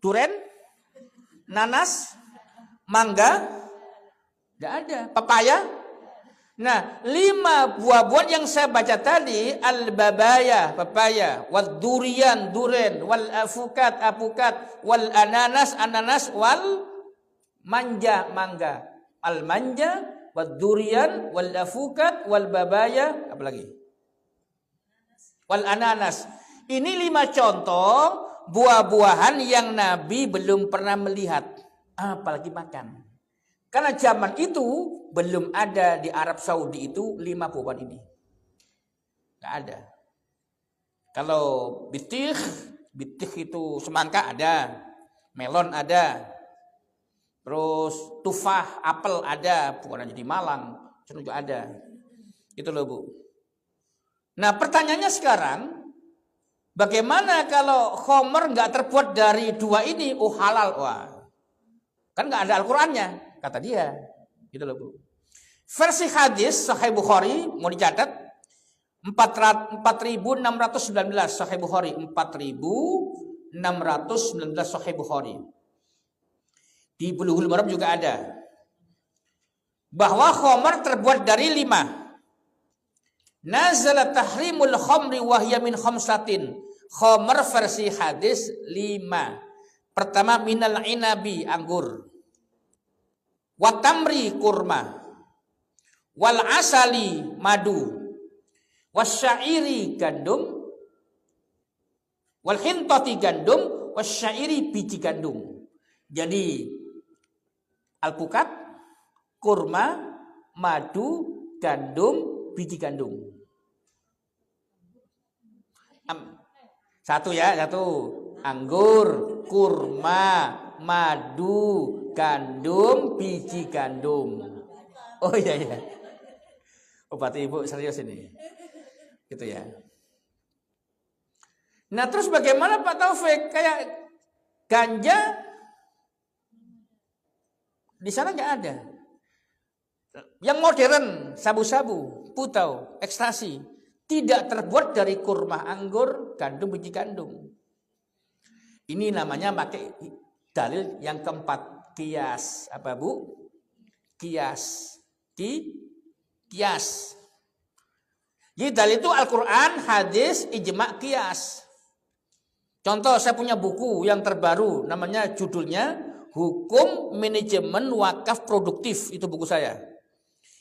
Duren? Nanas? Mangga? Nggak ada. Pepaya? Nah, 5 buah-buahan yang saya baca tadi, al-babaya, pepaya, wal durian, duren, wal afukat, apukat, wal ananas, ananas, wal manja, mangga. Al manja, wal durian, wal afukat, wal babaya, apa lagi? Wal ananas. Ini 5 contoh buah-buahan yang Nabi belum pernah melihat, apalagi makan. Karena zaman itu belum ada di Arab Saudi itu 5 buah-buahan ini. Nggak ada. Kalau bitih itu semangka ada, melon ada, terus tufah, apel ada, bukan di Malang, juga ada. Itu loh Bu. Nah pertanyaannya sekarang, bagaimana kalau khomer nggak terbuat dari 2 ini? Oh halal, wah. Kan nggak ada Al-Qur'annya, kata dia. Gitu loh Bu. Versi hadis Sahih Bukhari mau dicatat 4619 Sahih Bukhari, 4619 Sahih Bukhari. Di Bulughul Maram juga ada. Bahwa khamar terbuat dari 5. Nazala tahrimul khamri wa hiya min khamsatin. Khamar versi hadis 5. Pertama minal inabi, anggur. Watamri, kurma. Wal asali, madu. Wasyairi, gandum. Wal hintati, gandum. Wasyairi, biji gandum. Jadi alpukat, kurma, madu, gandum, biji gandum. Satu. Anggur, kurma, madu, gandum, biji gandum. Oh iya. Oh berarti Ibu serius ini. Gitu ya. Nah terus bagaimana Pak Taufik? Kayak ganja di sana nggak ada. Yang modern, sabu-sabu, putau, ekstasi, tidak terbuat dari kurma, anggur, gandum, biji gandum. Ini namanya pakai dalil yang keempat, kias. Apa Bu? Kias. Kias. Jadi dalil itu Al-Quran, hadis, ijma, kias. Contoh, saya punya buku yang terbaru, namanya judulnya Hukum Manajemen Wakaf Produktif. Itu buku saya.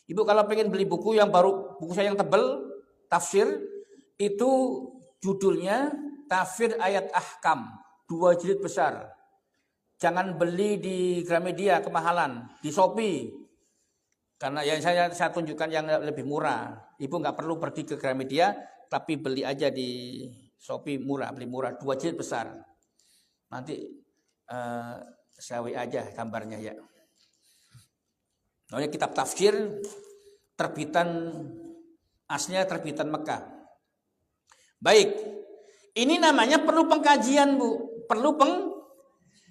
Ibu kalau pengen beli buku yang baru, buku saya yang tebal, tafsir, itu judulnya Tafsir Ayat Ahkam, 2 jilid besar. Jangan beli di Gramedia, kemahalan, di Shopee. Karena yang saya tunjukkan yang lebih murah. Ibu nggak perlu pergi ke Gramedia, tapi beli aja di Shopee murah, beli murah, 2 jilid besar. Nanti saya WA aja gambarnya ya. Namanya kitab tafsir terbitan aslinya terbitan Mekah. Baik, ini namanya perlu pengkajian Bu,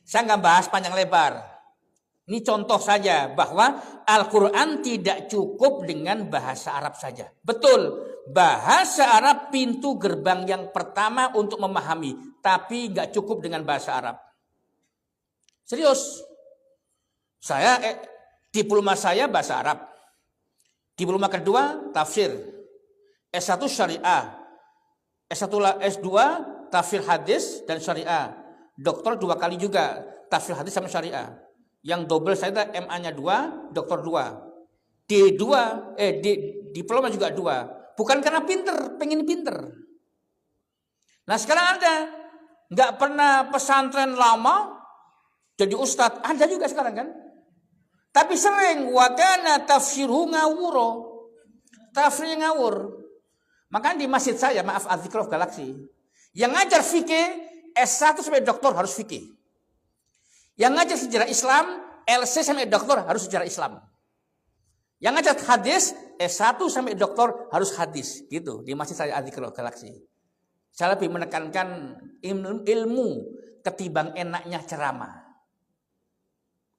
saya nggak bahas panjang lebar. Ini contoh saja bahwa Al-Quran tidak cukup dengan bahasa Arab saja. Betul, bahasa Arab pintu gerbang yang pertama untuk memahami, tapi nggak cukup dengan bahasa Arab. Serius, saya diploma saya bahasa Arab, diploma kedua tafsir, S1 syariah, S2 tafsir hadis dan syariah, doktor 2 kali juga tafsir hadis sama syariah. Yang double saya MA-nya 2, doktor 2. D2, diploma juga 2. Bukan karena pinter, pengen pinter. Nah sekarang ada, nggak pernah pesantren lama, jadi ustadz, ada juga sekarang kan. Tapi sering, wakana tafsirhu ngawuro. Tafsirnya ngawur. Makanya di masjid saya, maaf Al-Zikr of Galaxy, yang ngajar fikih, S1 sampai doktor harus fikih. Yang ngajar sejarah Islam, LC sampai doktor harus sejarah Islam. Yang ngajar hadis, S1 sampai doktor harus hadis. Gitu, di Masjid Syariah Al-Dzikrul Galaksi. Saya lebih menekankan ilmu ketimbang enaknya ceramah.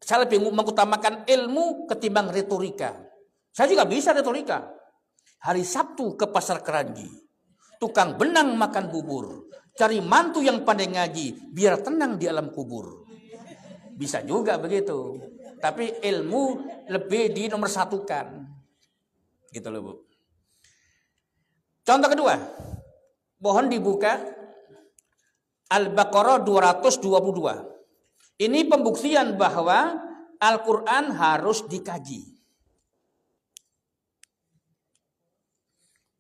Saya lebih mengutamakan ilmu ketimbang retorika. Saya juga bisa retorika. Hari Sabtu ke pasar Keranji. Tukang benang makan bubur. Cari mantu yang pandai ngaji, biar tenang di alam kubur. Bisa juga begitu. Tapi ilmu lebih dinomorsatukan. Gitu loh, Bu. Contoh kedua. Mohon dibuka Al-Baqarah 222. Ini pembuktian bahwa Al-Quran harus dikaji.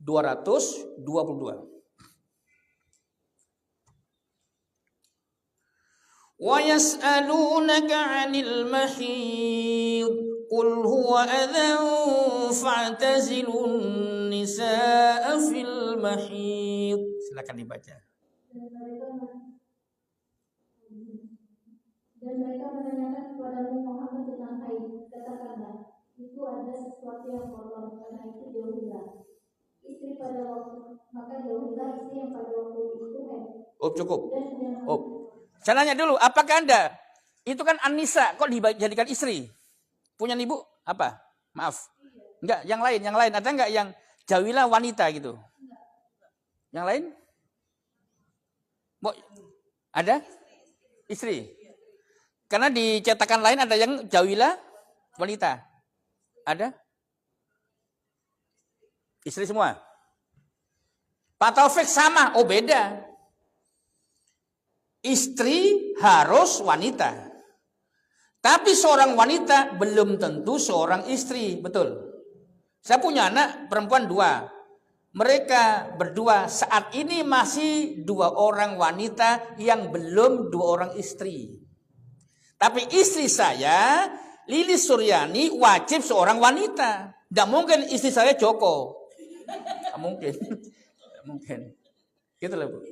222. وَيَسْأَلُونَكَ عَنِ الْمَحِيضِ قُلْ هُوَ أَذًى فَاعْتَزِلُوا النِّسَاءَ فِي الْمَحِيضِ. Silakan dibaca. Dan mereka menanyakan kepadamu Muhammad tentang haid. Katakanlah, itu ada sesuatu yang kotor, karena itu jauhilah. Istri pada waktu, maka jauhilah istri yang pada waktu itu haid. Oh, cukup. Saya nanya dulu, apakah Anda, itu kan An-Nisa, kok dijadikan istri? Punya ibu? Apa? Maaf. Enggak, yang lain. Ada enggak yang jawilah wanita gitu? Yang lain? Ada? Istri? Karena di cetakan lain ada yang jawilah wanita. Ada? Istri semua? Pak Taufik sama? Oh, beda. Istri harus wanita. Tapi seorang wanita belum tentu seorang istri. Betul. Saya punya anak perempuan 2. Mereka berdua saat ini masih 2 orang wanita yang belum 2 orang istri. Tapi istri saya, Lilis Suryani, wajib seorang wanita. Tidak mungkin istri saya Joko. Tidak mungkin. Tidak mungkin. Gitu loh, Bu.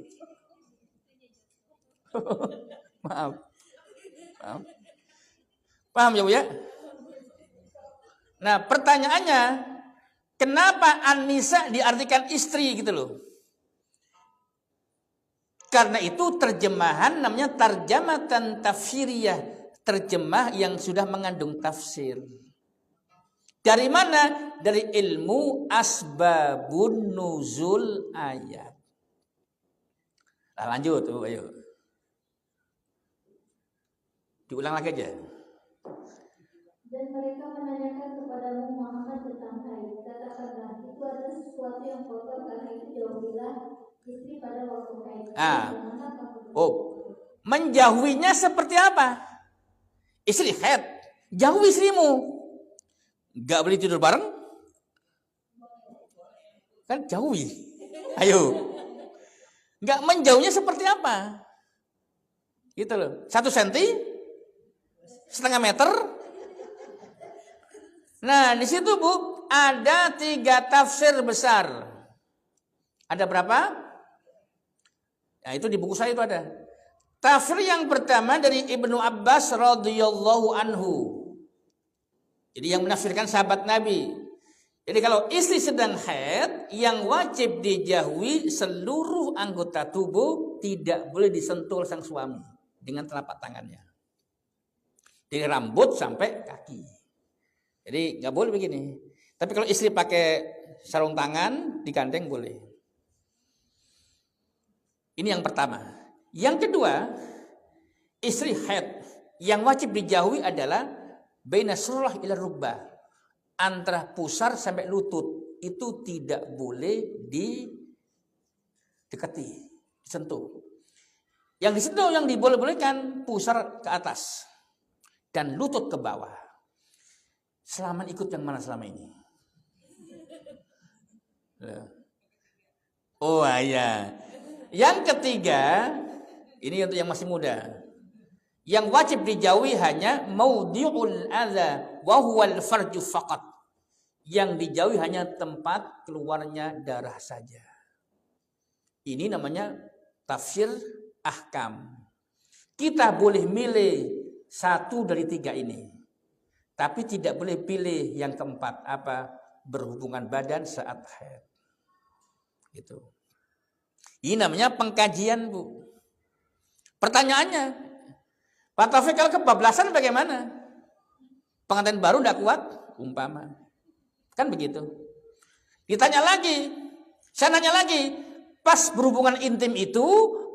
Maaf. Paham ya, Bu ya? Nah, pertanyaannya, kenapa An-Nisa diartikan istri gitu loh? Karena itu terjemahan namanya tarjamatan tafsiriyah, terjemah yang sudah mengandung tafsir. Dari mana? Dari ilmu asbabun nuzul ayat. Nah, lanjut, ayo. Diulang lagi aja. Dan mereka menanyakan kepadamu Muhammad tentang haid. Katakanlah, itu ada sesuatu yang kotor, karena itu jauhilah istri pada waktu haid. Menjauhinya seperti apa? Istri haid, jauhi istrimu. Gak boleh tidur bareng? Kan jauhi. Ayo. Gak menjauhnya seperti apa? Gitu loh. 1 senti? Setengah meter. Nah, di situ, Bu, ada 3 tafsir besar. Ada berapa? Nah, itu di buku saya itu ada. Tafsir yang pertama dari Ibnu Abbas radhiyallahu anhu. Jadi yang menafsirkan sahabat Nabi. Jadi kalau istri sedang haid, yang wajib dijauhi seluruh anggota tubuh, tidak boleh disentuh sang suami dengan telapak tangannya. Dari rambut sampai kaki. Jadi nggak boleh begini. Tapi kalau istri pakai sarung tangan, digandeng boleh. Ini yang pertama. Yang kedua, istri haid yang wajib dijauhi adalah baina surah ila rubbah, antara pusar sampai lutut. Itu tidak boleh didekati, disentuh. Yang disentuh, yang diboleh-bolehkan pusar ke atas dan lutut ke bawah. Selamat ikut yang mana selama ini? Oh iya. Yang ketiga, ini untuk yang masih muda. Yang wajib dijauhi hanya maudhi'ul adza wa huwal farju faqat. Yang dijauhi hanya tempat keluarnya darah saja. Ini namanya tafsir ahkam. Kita boleh milih satu dari 3 ini. Tapi tidak boleh pilih yang keempat, apa? Berhubungan badan saat haid. Gitu. Ini namanya pengkajian, Bu. Pertanyaannya, Pak Taufik, kalau kebablasan bagaimana? Pengantin baru tidak kuat, umpama. Kan begitu. Ditanya lagi, saya nanya lagi, pas berhubungan intim itu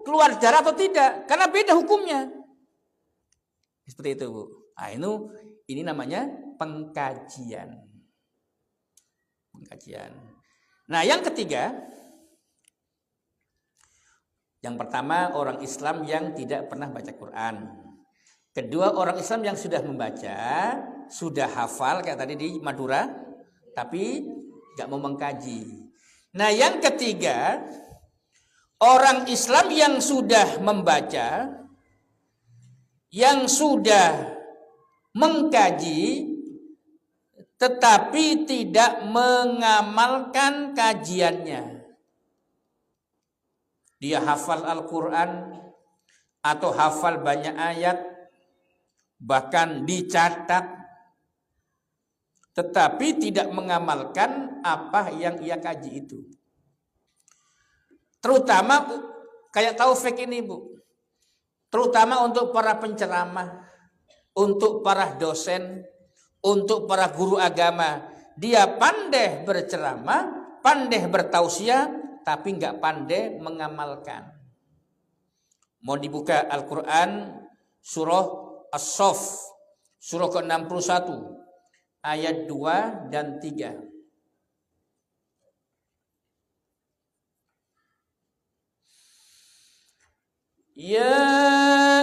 keluar darah atau tidak? Karena beda hukumnya. Seperti itu, Bu. Nah, ini namanya pengkajian. Pengkajian. Nah, yang ketiga, yang pertama orang Islam yang tidak pernah baca Quran. Kedua, orang Islam yang sudah membaca, sudah hafal kayak tadi di Madura, tapi nggak mau mengkaji. Nah, yang ketiga, orang Islam yang sudah membaca, yang sudah mengkaji, tetapi tidak mengamalkan kajiannya. Dia hafal Al-Quran atau hafal banyak ayat, bahkan dicatat, tetapi tidak mengamalkan apa yang ia kaji itu. Terutama kayak Taufik ini, Bu. Terutama untuk para penceramah, untuk para dosen, untuk para guru agama. Dia pandai berceramah, pandai bertausiah, tapi nggak pandai mengamalkan. Mau dibuka Al-Quran surah As-Saff, surah ke-61, ayat 2 dan 3. Ya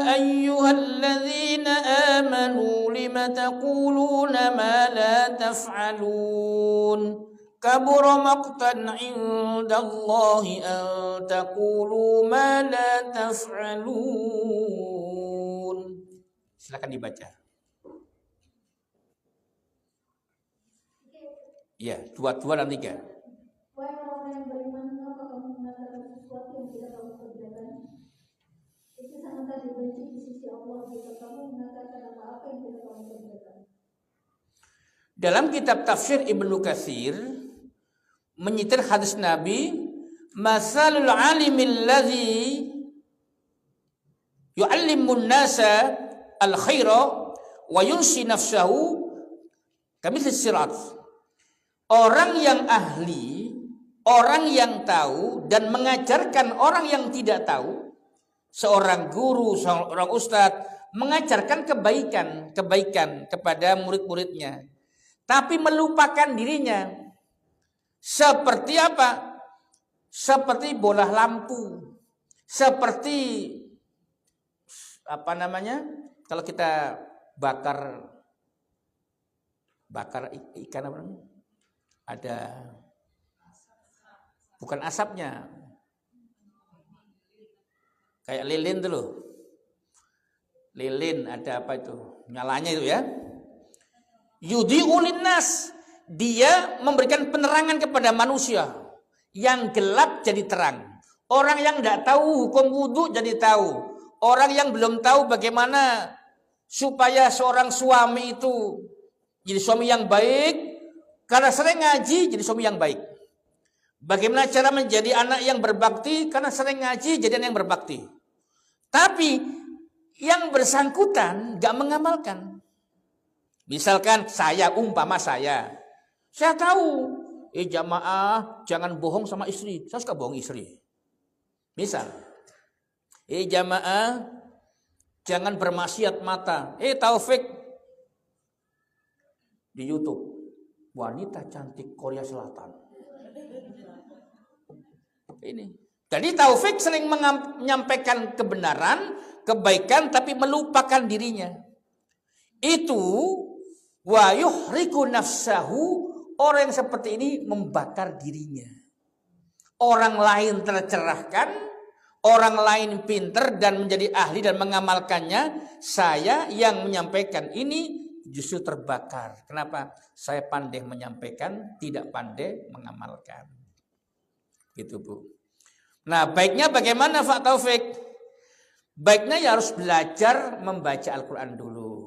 ayyuhalladzina amanu lima taquluna ma la taf'alun. Kabura maqtan 'indallahi an taqulu ma la taf'alun. Silakan dibaca. Ya, 2 dan 3. Wahai orang yang beriman, mengapa kamu mengatakan sesuatu yang tidak kamu kerjakan? Itu sangatlah dibenci di sisi Allah jika kamu mengatakan apa-apa yang tidak kamu kerjakan. Dalam kitab tafsir Ibnu Katsir menyitir hadis Nabi, masalul alimil ladzi yu'allimun nasa al-khaira wa yunsi nafsahu kamitsli sirat. Orang yang ahli, orang yang tahu dan mengajarkan orang yang tidak tahu, seorang guru, seorang ustadz mengajarkan kebaikan kepada murid-muridnya, tapi melupakan dirinya. Seperti apa? Seperti bola lampu. Seperti apa namanya? Kalau kita bakar ikan apa namanya? Ada bukan asapnya. Kayak lilin tuh loh. Lilin ada apa itu? Nyalanya itu ya. Yudhi'u linnas. Dia memberikan penerangan kepada manusia. Yang gelap jadi terang. Orang yang tidak tahu hukum wudhu jadi tahu. Orang yang belum tahu bagaimana supaya seorang suami itu jadi suami yang baik, karena sering ngaji jadi suami yang baik. Bagaimana cara menjadi anak yang berbakti, karena sering ngaji jadi anak yang berbakti. Tapi yang bersangkutan gak mengamalkan. Misalkan umpama saya tahu, jamaah jangan bohong sama istri. Saya suka bohong istri. Misal, jamaah jangan bermaksiat mata. Taufik di YouTube, wanita cantik Korea Selatan. Ini. Jadi Taufik sering menyampaikan kebenaran, kebaikan, tapi melupakan dirinya. Itu wa yuhriku nafsahu. Orang yang seperti ini membakar dirinya. Orang lain tercerahkan, orang lain pinter dan menjadi ahli dan mengamalkannya. Saya yang menyampaikan ini justru terbakar. Kenapa? Saya pandai menyampaikan, tidak pandai mengamalkan. Gitu, Bu. Nah, baiknya bagaimana Pak Taufik? Baiknya ya harus belajar membaca Al-Quran dulu.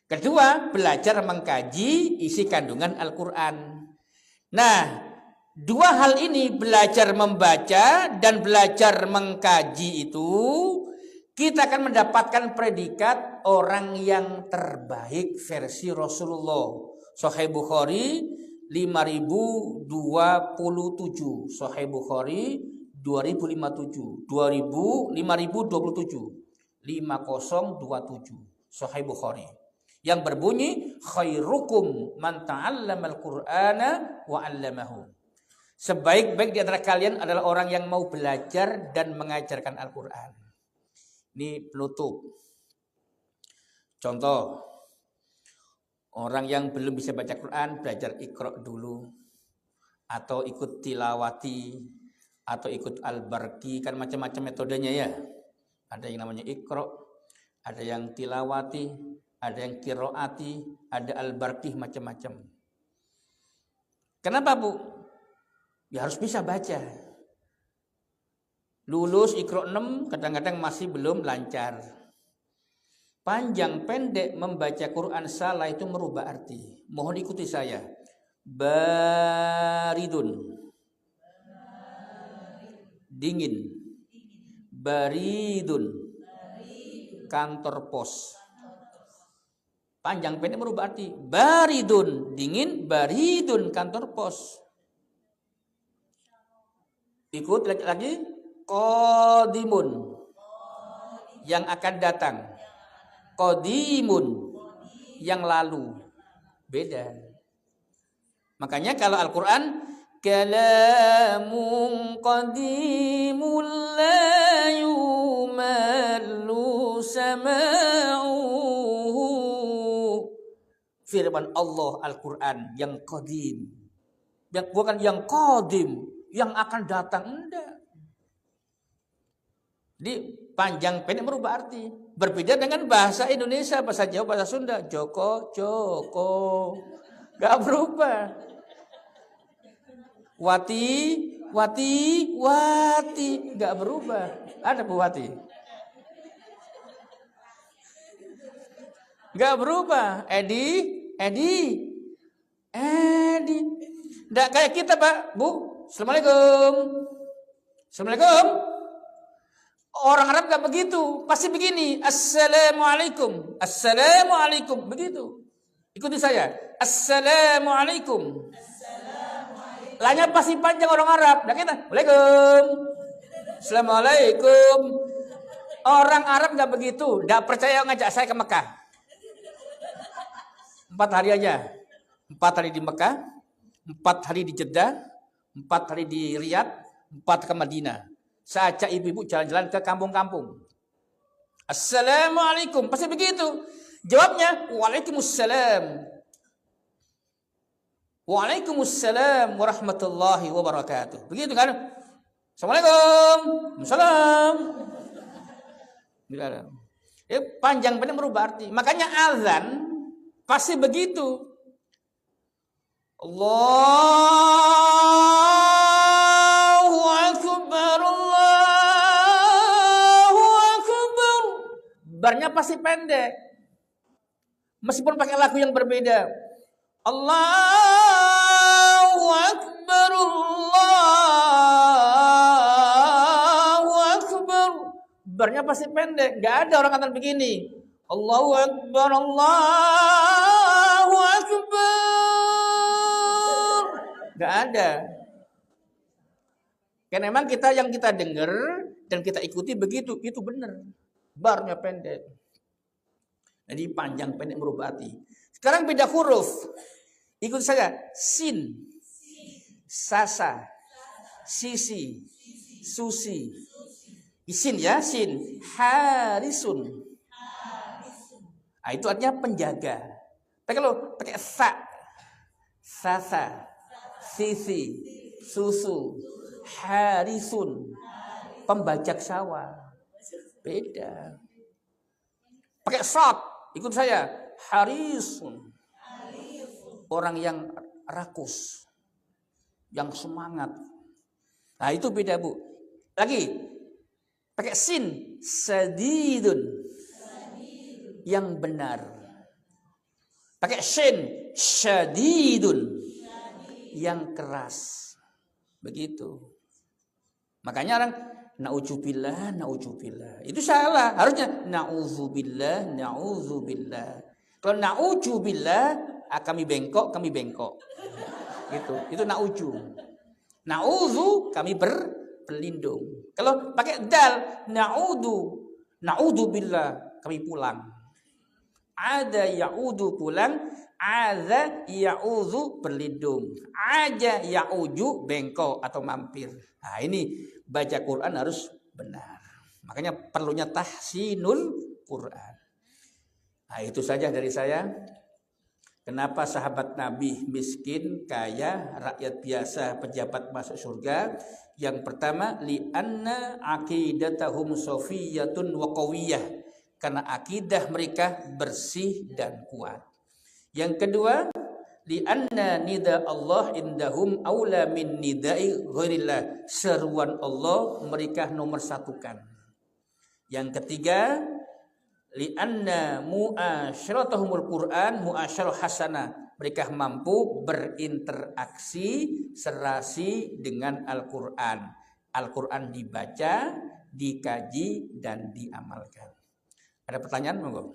Kedua, belajar mengkaji isi kandungan Al-Quran. Nah, dua hal ini, belajar membaca dan belajar mengkaji itu, kita akan mendapatkan predikat orang yang terbaik versi Rasulullah. Sahih Bukhari 5027. Sahih Bukhari 2057. 5027. Sahih Bukhari. Yang berbunyi khairukum man ta'allamal Qur'ana wa 'allamahu. Sebaik-baik di antara kalian adalah orang yang mau belajar dan mengajarkan Al-Qur'an. Ini penutup. Contoh, orang yang belum bisa baca Quran, belajar Iqra dulu. Atau ikut tilawati, atau ikut al-barqi, kan macam-macam metodenya ya. Ada yang namanya Iqra, ada yang tilawati, ada yang qiraati, ada al-barqi, macam-macam. Kenapa, Bu? Ya harus bisa baca. Lulus Iqra 6 kadang-kadang masih belum lancar. Panjang pendek membaca Quran salah itu merubah arti. Mohon ikuti saya. Baridun, dingin. Baridun, kantor pos. Panjang pendek merubah arti. Baridun, dingin. Baridun, kantor pos. Ikut lagi. Qadimun, yang akan datang. Qadimun, yang lalu. Beda. Makanya kalau Al-Quran, kalamun qadimun la yumallu sama'uhu. Firman Allah Al-Quran yang qadim. Bukan yang qadim, yang akan datang. Enggak. Jadi panjang pendek merubah arti. Berbeda dengan bahasa Indonesia, bahasa Jawa, bahasa Sunda. Joko, Joko. Gak berubah. Wati, Wati, Wati. Gak berubah. Ada Bu Wati? Gak berubah. Edi, Edi, Edi. Gak kayak kita Pak, Bu. Assalamualaikum. Assalamualaikum. Orang Arab gak begitu, pasti begini. Assalamualaikum, Assalamualaikum, begitu. Ikuti saya. Assalamualaikum. Lanya pasti panjang orang Arab. Dan kita, Waalaikum. Assalamualaikum. Orang Arab gak begitu. Gak percaya ngajak saya ke Mekah. 4 hari aja. 4 hari di Mekah, 4 hari di Jeddah, 4 hari di Riyadh, 4 ke Madinah. Saya ajak ibu-ibu jalan-jalan ke kampung-kampung. Assalamualaikum. Pasti begitu. Jawabnya, Waalaikumsalam. Waalaikumsalam warahmatullahi wabarakatuh. Begitu kan? Assalamualaikum. Assalam. Ya, panjang pendek merubah arti. Makanya azan pasti begitu. Allahu Akbar, Allahu Akbar. Barnya pasti pendek. Meskipun pakai lagu yang berbeda. Allahu Akbar, Allahu Akbar. Barnya pasti pendek. Gak ada orang kata begini. Allahu Akbar, Allahu Akbar. Gak ada. Karena memang yang kita dengar dan kita ikuti begitu, itu benar. Barnya pendek. Jadi panjang pendek merubah arti. Sekarang beda huruf. Ikut saja. Sin, sasa, sisi, susi. Sin ya, sin. Harisun. Nah, itu artinya penjaga. Tapi kalau pakai sasa, sisi, susu, harisun, pembajak sawah. Beda. Pakai shot, ikut saya. Harisun. Orang yang rakus, yang semangat. Nah, itu beda, Bu. Lagi. Pakai sin, sadidun. Yang benar. Pakai shin, syadidun, yang keras. Begitu. Makanya orang na'udzubillah, na'udzubillah. Itu salah. Harusnya na'udzubillah, na'udzubillah. Kalau na'udzubillah, kami bengkok, kami bengkok. Gitu. Itu na'udzu. Na'udzu, kami berlindung. Kalau pakai dal, na'udzubillah, kami pulang. Ada ya'udzu pulang, ada ya'udzu berlindung. Aja ya'uju bengkok atau mampir. Nah, ini baca Quran harus benar. Makanya perlunya tahsinul Quran. Nah, itu saja dari saya. Kenapa sahabat Nabi miskin, kaya, rakyat biasa, pejabat masuk surga? Yang pertama, li'anna aqidatahum safiyatun wa qawiyah. Karena akidah mereka bersih dan kuat. Yang kedua, li'anna nida Allah indahum aula min nidai ghairillah. Seruan Allah mereka nomor satukan. Yang ketiga, li'anna mu'asyaratahumul Qur'an mu'asyarah hasanah. Mereka mampu berinteraksi serasi dengan Al-Quran. Al-Quran dibaca, dikaji, dan diamalkan. Ada pertanyaan, monggo?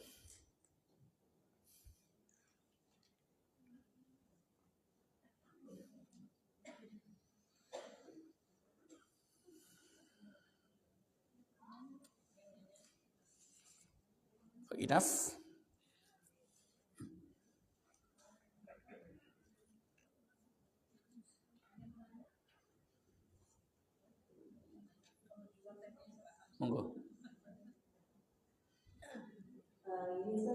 Enough. Monggo. Ini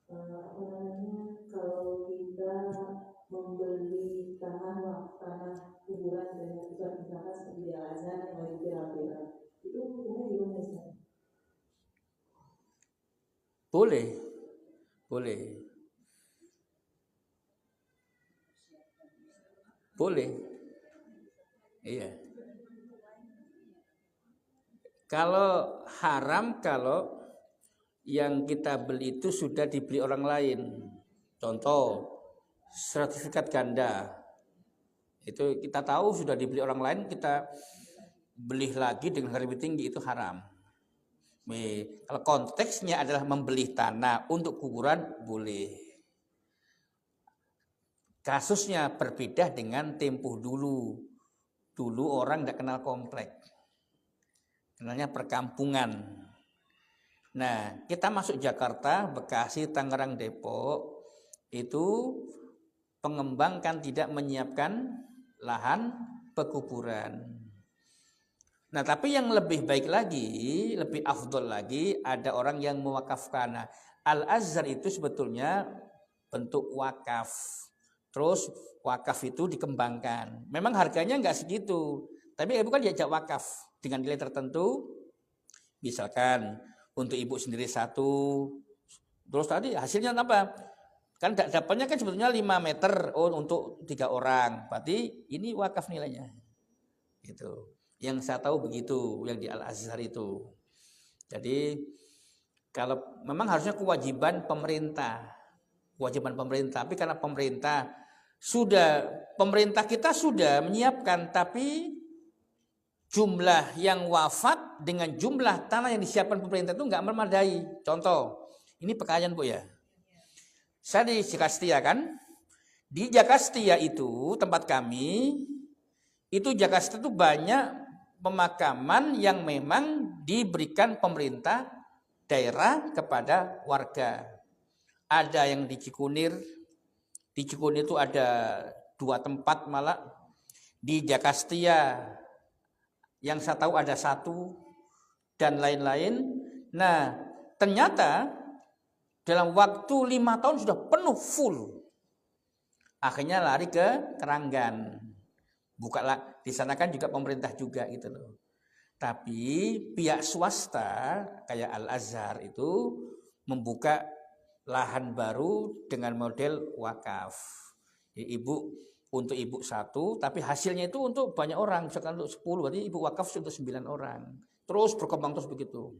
apa namanya, kalau kita membeli tanah kuburan dengan misalkan seperti di Al-Azhar yang lagi viral-viral, itu hukumnya gimana sih? Boleh. Iya. Kalau haram, kalau yang kita beli itu sudah dibeli orang lain. Contoh, sertifikat ganda. Itu kita tahu sudah dibeli orang lain, kita beli lagi dengan harga lebih tinggi, itu haram. Kalau konteksnya adalah membeli tanah untuk kuburan, boleh. Kasusnya berbeda dengan tempo dulu. Dulu orang tidak kenal komplek. Kenalnya perkampungan. Nah, kita masuk Jakarta, Bekasi, Tangerang, Depok, itu pengembang kan tidak menyiapkan lahan pekuburan. Nah, tapi yang lebih baik lagi, lebih afdol lagi, ada orang yang mewakafkan. Nah, Al-Azhar itu sebetulnya bentuk wakaf. Terus wakaf itu dikembangkan. Memang harganya enggak segitu, tapi bukan diajak wakaf dengan nilai tertentu. Misalkan untuk ibu sendiri 1, terus tadi hasilnya apa? Kan dapatnya kan sebetulnya 5 meter untuk 3 orang. Berarti ini wakaf nilainya. Gitu. Yang saya tahu begitu yang di Al-Azhar itu. Jadi kalau memang harusnya kewajiban pemerintah, tapi karena pemerintah kita sudah menyiapkan, tapi jumlah yang wafat dengan jumlah tanah yang disiapkan pemerintah itu nggak memadai. Contoh, ini Pekayan Bu ya. Saya di Jakastia kan. Di Jakastia itu tempat kami, itu Jakastia itu banyak pemakaman yang memang diberikan pemerintah daerah kepada warga. Ada yang di Cikunir itu ada 2 tempat malah. Di Jakastia yang saya tahu ada 1 dan lain-lain. Nah, ternyata dalam waktu 5 tahun sudah penuh full. Akhirnya lari ke Keranggan. Bukalah di sana kan juga pemerintah juga gitu loh. Tapi pihak swasta kayak Al-Azhar itu membuka lahan baru dengan model wakaf. Jadi untuk ibu 1, tapi hasilnya itu untuk banyak orang, misalkan untuk 10, berarti ibu wakaf untuk 9 orang. Terus berkembang terus begitu.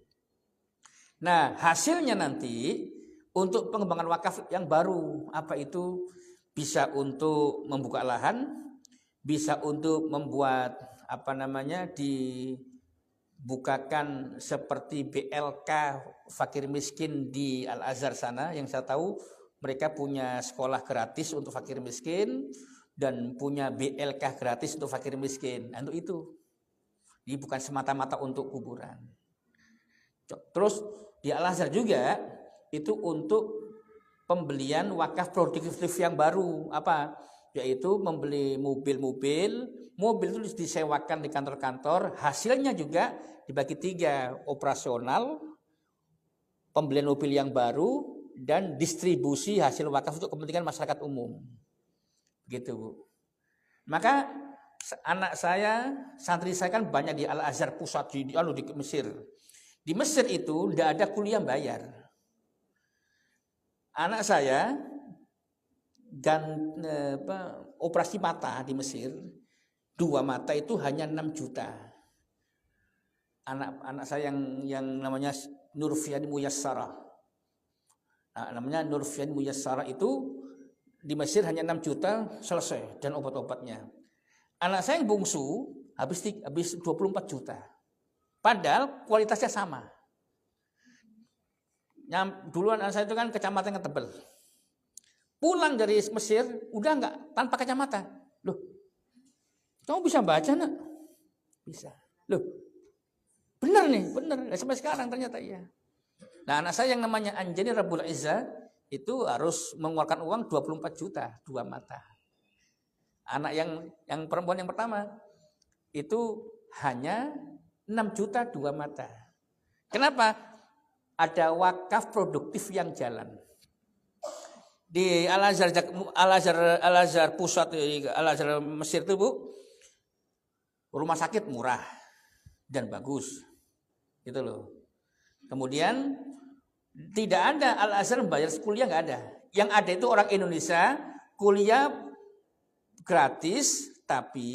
Nah, hasilnya nanti untuk pengembangan wakaf yang baru. Apa itu? Bisa untuk membuka lahan, bisa untuk membuat dibukakan seperti BLK fakir miskin di Al Azhar sana. Yang saya tahu mereka punya sekolah gratis untuk fakir miskin dan punya BLK gratis untuk fakir miskin. Untuk itu, ini bukan semata-mata untuk kuburan. Terus di Al Azhar juga itu untuk pembelian wakaf produktif yang baru, yaitu membeli mobil itu disewakan di kantor-kantor, hasilnya juga dibagi 3, operasional, pembelian mobil yang baru, dan distribusi hasil wakaf untuk kepentingan masyarakat umum. Gitu, Bu. Maka anak saya, santri saya kan banyak di Al Azhar pusat di Mesir. Di Mesir itu tidak ada kuliah bayar. Anak saya dan operasi mata di Mesir, 2 mata itu hanya 6 juta. Anak saya yang namanya Nurfian Muyassara. Namanya Nurfian Muyassara itu di Mesir hanya 6 juta selesai dan obat-obatnya. Anak saya yang bungsu habis 24 juta. Padahal kualitasnya sama. Duluan anak saya itu kan kacamata yang tebal. Pulang dari Mesir udah enggak tanpa kacamata. Loh, kamu bisa baca nak? Bisa. Loh, benar nih, benar. Sampai sekarang ternyata iya. Nah, anak saya yang namanya Anjani Rabbul Izzah itu harus mengeluarkan uang 24 juta 2 mata. Anak yang perempuan yang pertama itu hanya 6 juta 2 mata. Kenapa? Ada wakaf produktif yang jalan. Di Al Azhar pusat, Al Azhar Mesir itu, Bu, rumah sakit murah dan bagus. Gitu loh. Kemudian tidak ada Al Azhar membayar kuliah, nggak ada. Yang ada itu orang Indonesia kuliah gratis, tapi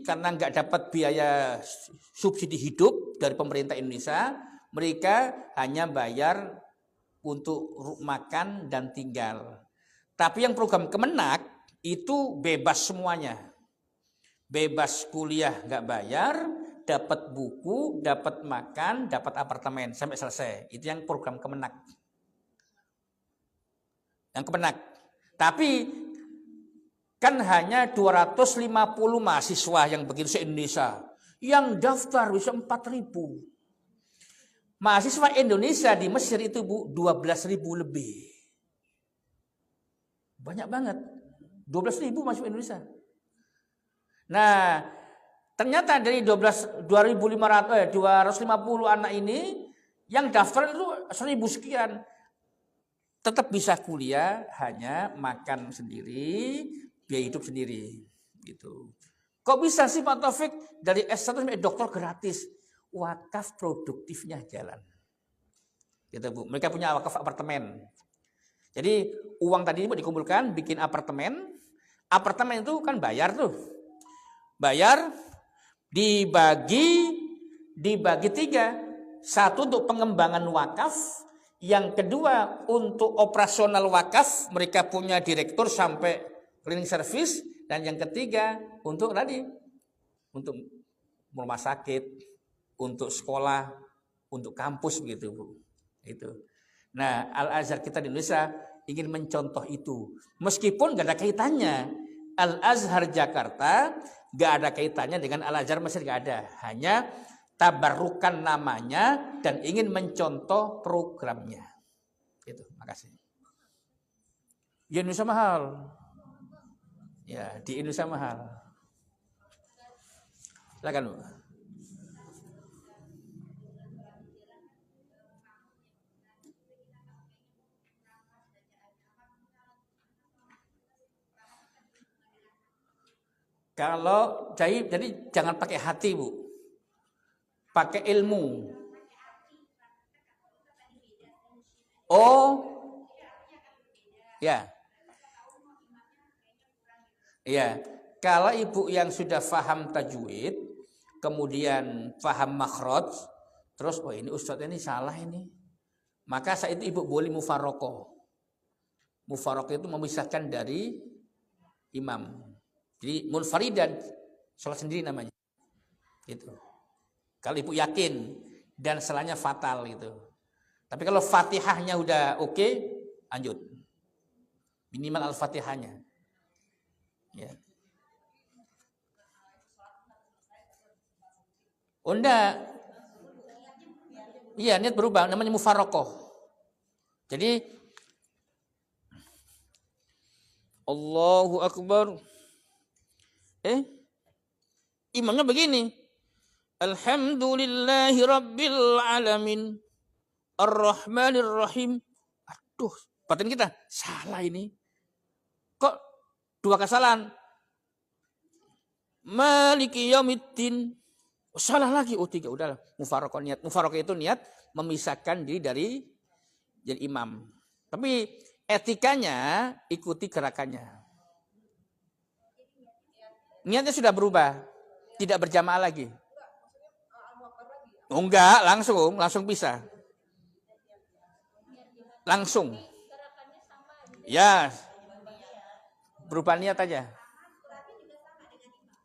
karena nggak dapat biaya subsidi hidup dari pemerintah Indonesia, mereka hanya bayar untuk makan dan tinggal. Tapi yang program Kemenak itu bebas semuanya. Bebas kuliah nggak bayar, dapat buku, dapat makan, dapat apartemen sampai selesai. Itu yang program Kemenak. Yang Kemenak. Tapi kan hanya 250 mahasiswa yang begitu se-Indonesia. Yang daftar bisa 4.000. Mahasiswa Indonesia di Mesir itu, Bu, 12.000 lebih. Banyak banget. 12.000 mahasiswa Indonesia. Nah, ternyata dari 250 anak ini yang daftar itu 1.000 sekian. Tetap bisa kuliah, hanya makan sendiri, biaya hidup sendiri. Gitu. Kok bisa sih Pak Taufik dari S1 sampai doktor gratis? Wakaf produktifnya jalan. Gitu, Bu. Mereka punya wakaf apartemen. Jadi uang tadi ini dikumpulkan, bikin apartemen. Apartemen itu kan bayar tuh. Bayar dibagi 3. 1 untuk pengembangan wakaf, yang kedua untuk operasional wakaf, mereka punya direktur sampai cleaning service, dan yang ketiga untuk rumah sakit, untuk sekolah, untuk kampus begitu, Bu. Itu. Nah, Al Azhar kita di Indonesia ingin mencontoh itu. Meskipun gak ada kaitannya. Al Azhar Jakarta gak ada kaitannya dengan Al Azhar Mesir, gak ada. Hanya tabarukan namanya dan ingin mencontoh programnya. Itu, makasih. Di Indonesia mahal. Ya, di Indonesia mahal. Silakan, Bu. Jadi jangan pakai hati, Bu. Pakai ilmu. Oh. Ya. Ya. Kalau ibu yang sudah paham tajwid, kemudian paham makhraj, terus ini ustadz ini salah ini. Maka saat itu ibu boleh mufarroqoh. Mufaraqah itu memisahkan dari imam. Jadi munfaridan, sholat sendiri namanya. Gitu. Kalau ibu yakin dan salahnya fatal gitu. Tapi kalau Fatihahnya udah oke, lanjut. Minimal Al-Fatihahnya. Ya. Oh enggak. Iya, niat berubah, namanya mufaraqah. Jadi Allahu Akbar. Imamnya begini. Alhamdulillahi Rabbil Alamin. Ar-Rahmanir Rahim. Aduh, batin kita salah ini. Kok dua kesalahan? Maliki Yaumiddin. Salah lagi. Oh, tiga. Udahlah. Mufaraqah niat. Mufaraqah itu niat memisahkan diri dari jadi imam. Tapi etikanya ikuti gerakannya. Niatnya sudah berubah. Tidak berjamaah lagi. Oh, enggak, langsung bisa. Langsung. Ya. Berubah niat aja.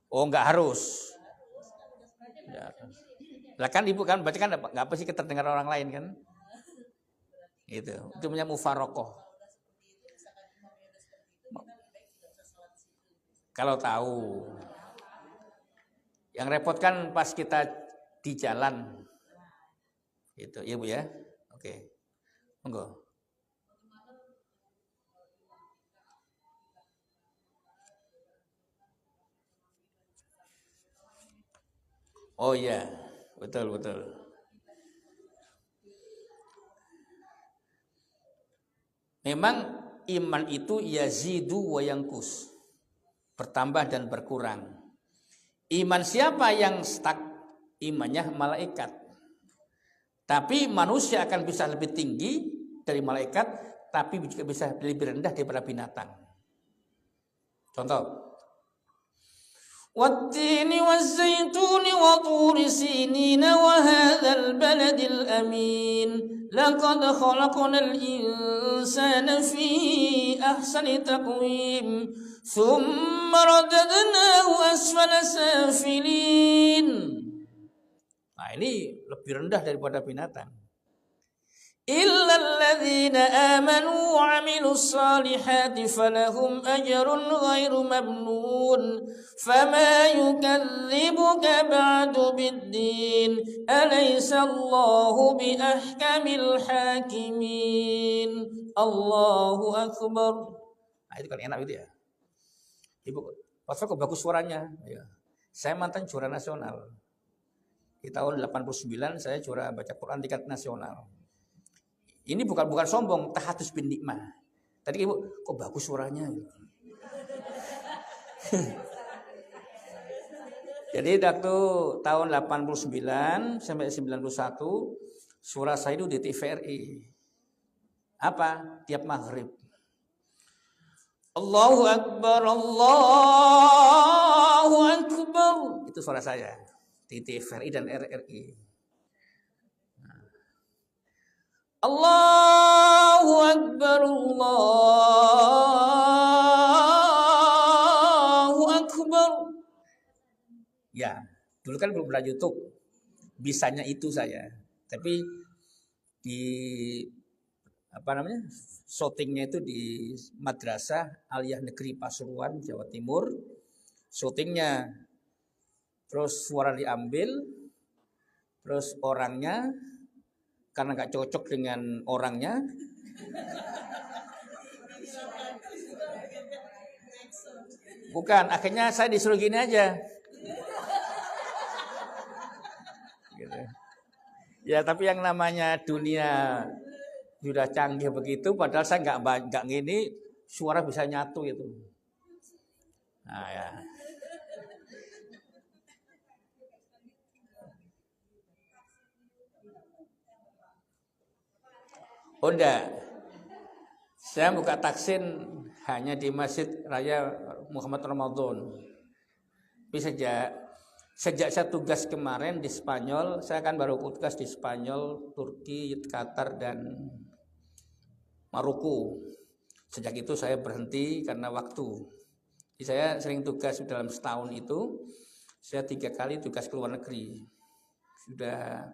Oh, enggak harus. Ya. Lah kan ibu kan baca kan enggak apa sih keterdengar orang lain kan? Itu namanya mufaraqah. Kalau tahu. Yang repot kan pas kita di jalan. Itu, ya Bu ya. Oke. Monggo. Oh iya, betul. Memang iman itu yazidu wa yanqus. Bertambah dan berkurang. Iman siapa yang stuck? Imannya malaikat. Tapi manusia akan bisa lebih tinggi dari malaikat, tapi juga bisa lebih rendah daripada binatang. Contoh. وَالتِّينِ وَالزَّيْتُونِ وَطُورِ سِينِينَ وَهَذَا الْبَلَدِ الْأَمِينِ لَقَدْ خَلَقْنَا الْإِنسَانَ فِي أَحْسَنِ تَقْوِيمٍ ثُمَّ رَدَدْنَاهُ أَسْفَلَ سَافِلِينَ. Nah, ini lebih rendah daripada binatang. إِلَّا الَّذِينَ آمَنُوا وَعَمِلُوا الصَّالِحَاتِ فَلَهُمْ أَجْرٌ غَيْرُ مَمْنُونٍ فَمَا يُكَذِّبُكَ بَعْدُ بِالدِّينِ أَلَيْسَ اللَّهُ بِأَحْكَمِ الْحَاكِمِينَ Allahu Akbar. Nah, itu kan enak gitu ya. Ibu, Pak kok bagus suaranya. Ya. Saya mantan juara nasional. Di tahun 89 saya juara baca Quran tingkat nasional. Ini bukan sombong, tahatus bin nikmah. Tadi ibu, kok bagus suaranya? Jadi waktu tahun 89 sampai 91, suara saya itu di TVRI. Apa? Tiap maghrib. Allahu Akbar, Allahu Akbar. Itu suara saya di TVRI dan RRI. Allahu Akbar, Allahu Akbar. Ya, dulu kan belum ada YouTube. Bisanya itu saya. Tapi di syutingnya itu di Madrasah Aliyah Negeri Pasuruan, Jawa Timur. Syutingnya terus suara diambil, terus orangnya karena nggak cocok dengan orangnya, bukan, akhirnya saya disuruh gini aja. Gitu. Ya, tapi yang namanya dunia sudah canggih begitu, padahal saya nggak gini, suara bisa nyatu itu. Nah ya. Oh enggak, saya buka taksin hanya di Masjid Raya Muhammad Ramadan. Tapi sejak saya tugas kemarin di Spanyol, saya kan baru tugas di Spanyol, Turki, Qatar dan Maroko. Sejak itu saya berhenti karena waktu. Jadi saya sering tugas dalam setahun itu, saya 3 kali tugas ke luar negeri. Sudah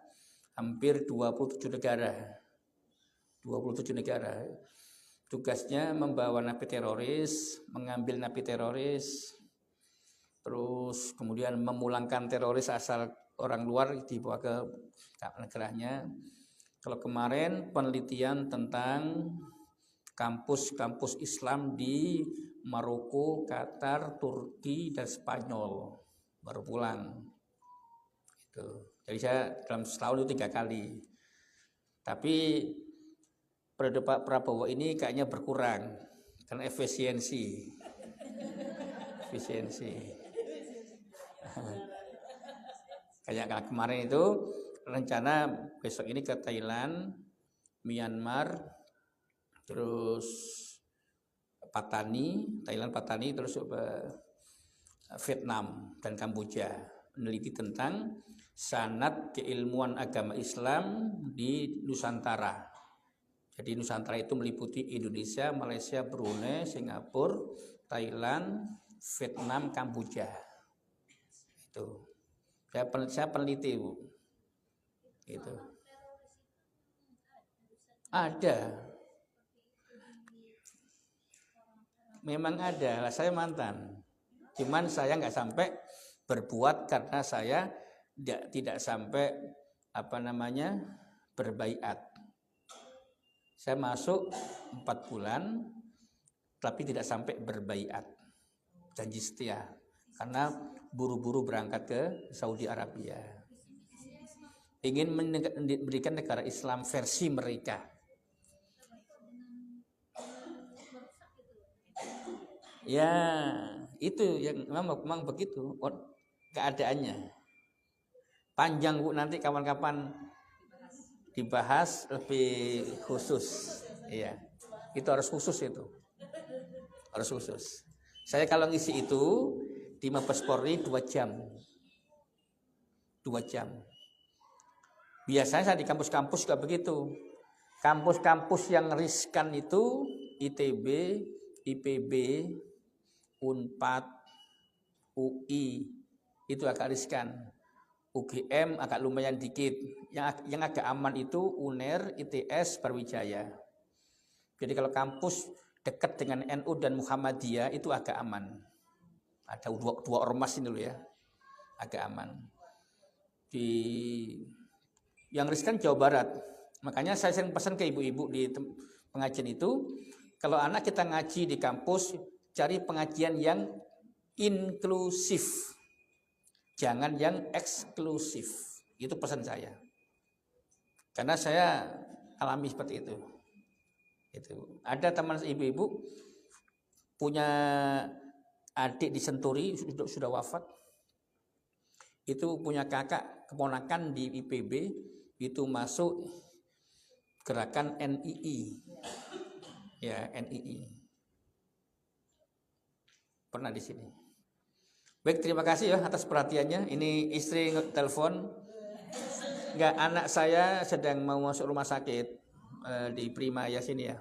hampir 27 negara. 27 negara. Tugasnya membawa napi teroris, mengambil napi teroris, terus kemudian memulangkan teroris asal orang luar dibawa ke negaranya. Kalau kemarin penelitian tentang kampus-kampus Islam di Maroko, Qatar, Turki, dan Spanyol baru pulang. Gitu. Jadi saya dalam setahun itu 3 kali. Tapi periode Pak Prabowo ini kayaknya berkurang karena efisiensi. Kayak kemarin itu rencana besok ini ke Thailand, Myanmar, terus Thailand Patani, terus Vietnam dan Kamboja, meneliti tentang sanad keilmuan agama Islam di Nusantara. Jadi Nusantara itu meliputi Indonesia, Malaysia, Brunei, Singapura, Thailand, Vietnam, Kamboja. Itu. Saya peneliti, Bu. Gitu. Ada. Memang ada, saya mantan. Cuman saya nggak sampai berbuat karena saya tidak sampai berbaiat. Saya masuk 4 bulan, tapi tidak sampai berbaiat, janji setia, karena buru-buru berangkat ke Saudi Arabia. Ingin memberikan negara Islam versi mereka. Ya, itu yang memang begitu keadaannya. Panjang, Bu, nanti kapan-kapan dibahas lebih khusus. Iya. Itu harus khusus itu. Harus khusus. Saya kalau ngisi itu di Mabes Polri 2 jam. 2 jam. Biasanya saya di kampus-kampus juga begitu. Kampus-kampus yang riskan itu ITB, IPB, Unpad, UI itu agak riskan. UGM agak lumayan dikit. Yang agak aman itu UNER, ITS, Barwijaya. Jadi kalau kampus dekat dengan NU dan Muhammadiyah itu agak aman. Ada dua ormas ini loh ya, agak aman. Yang riskan Jawa Barat. Makanya saya sering pesan ke ibu-ibu di pengajian itu, kalau anak kita ngaji di kampus, cari pengajian yang inklusif, jangan yang eksklusif. Itu pesan saya. Karena saya alami seperti itu. Ada teman ibu-ibu punya adik di Senturi sudah wafat. Itu punya kakak keponakan di IPB itu masuk gerakan NII. Ya, NII. Pernah di sini. Baik, terima kasih ya atas perhatiannya. Ini istri telepon. Enggak, anak saya sedang mau masuk rumah sakit di Prima ya sini ya.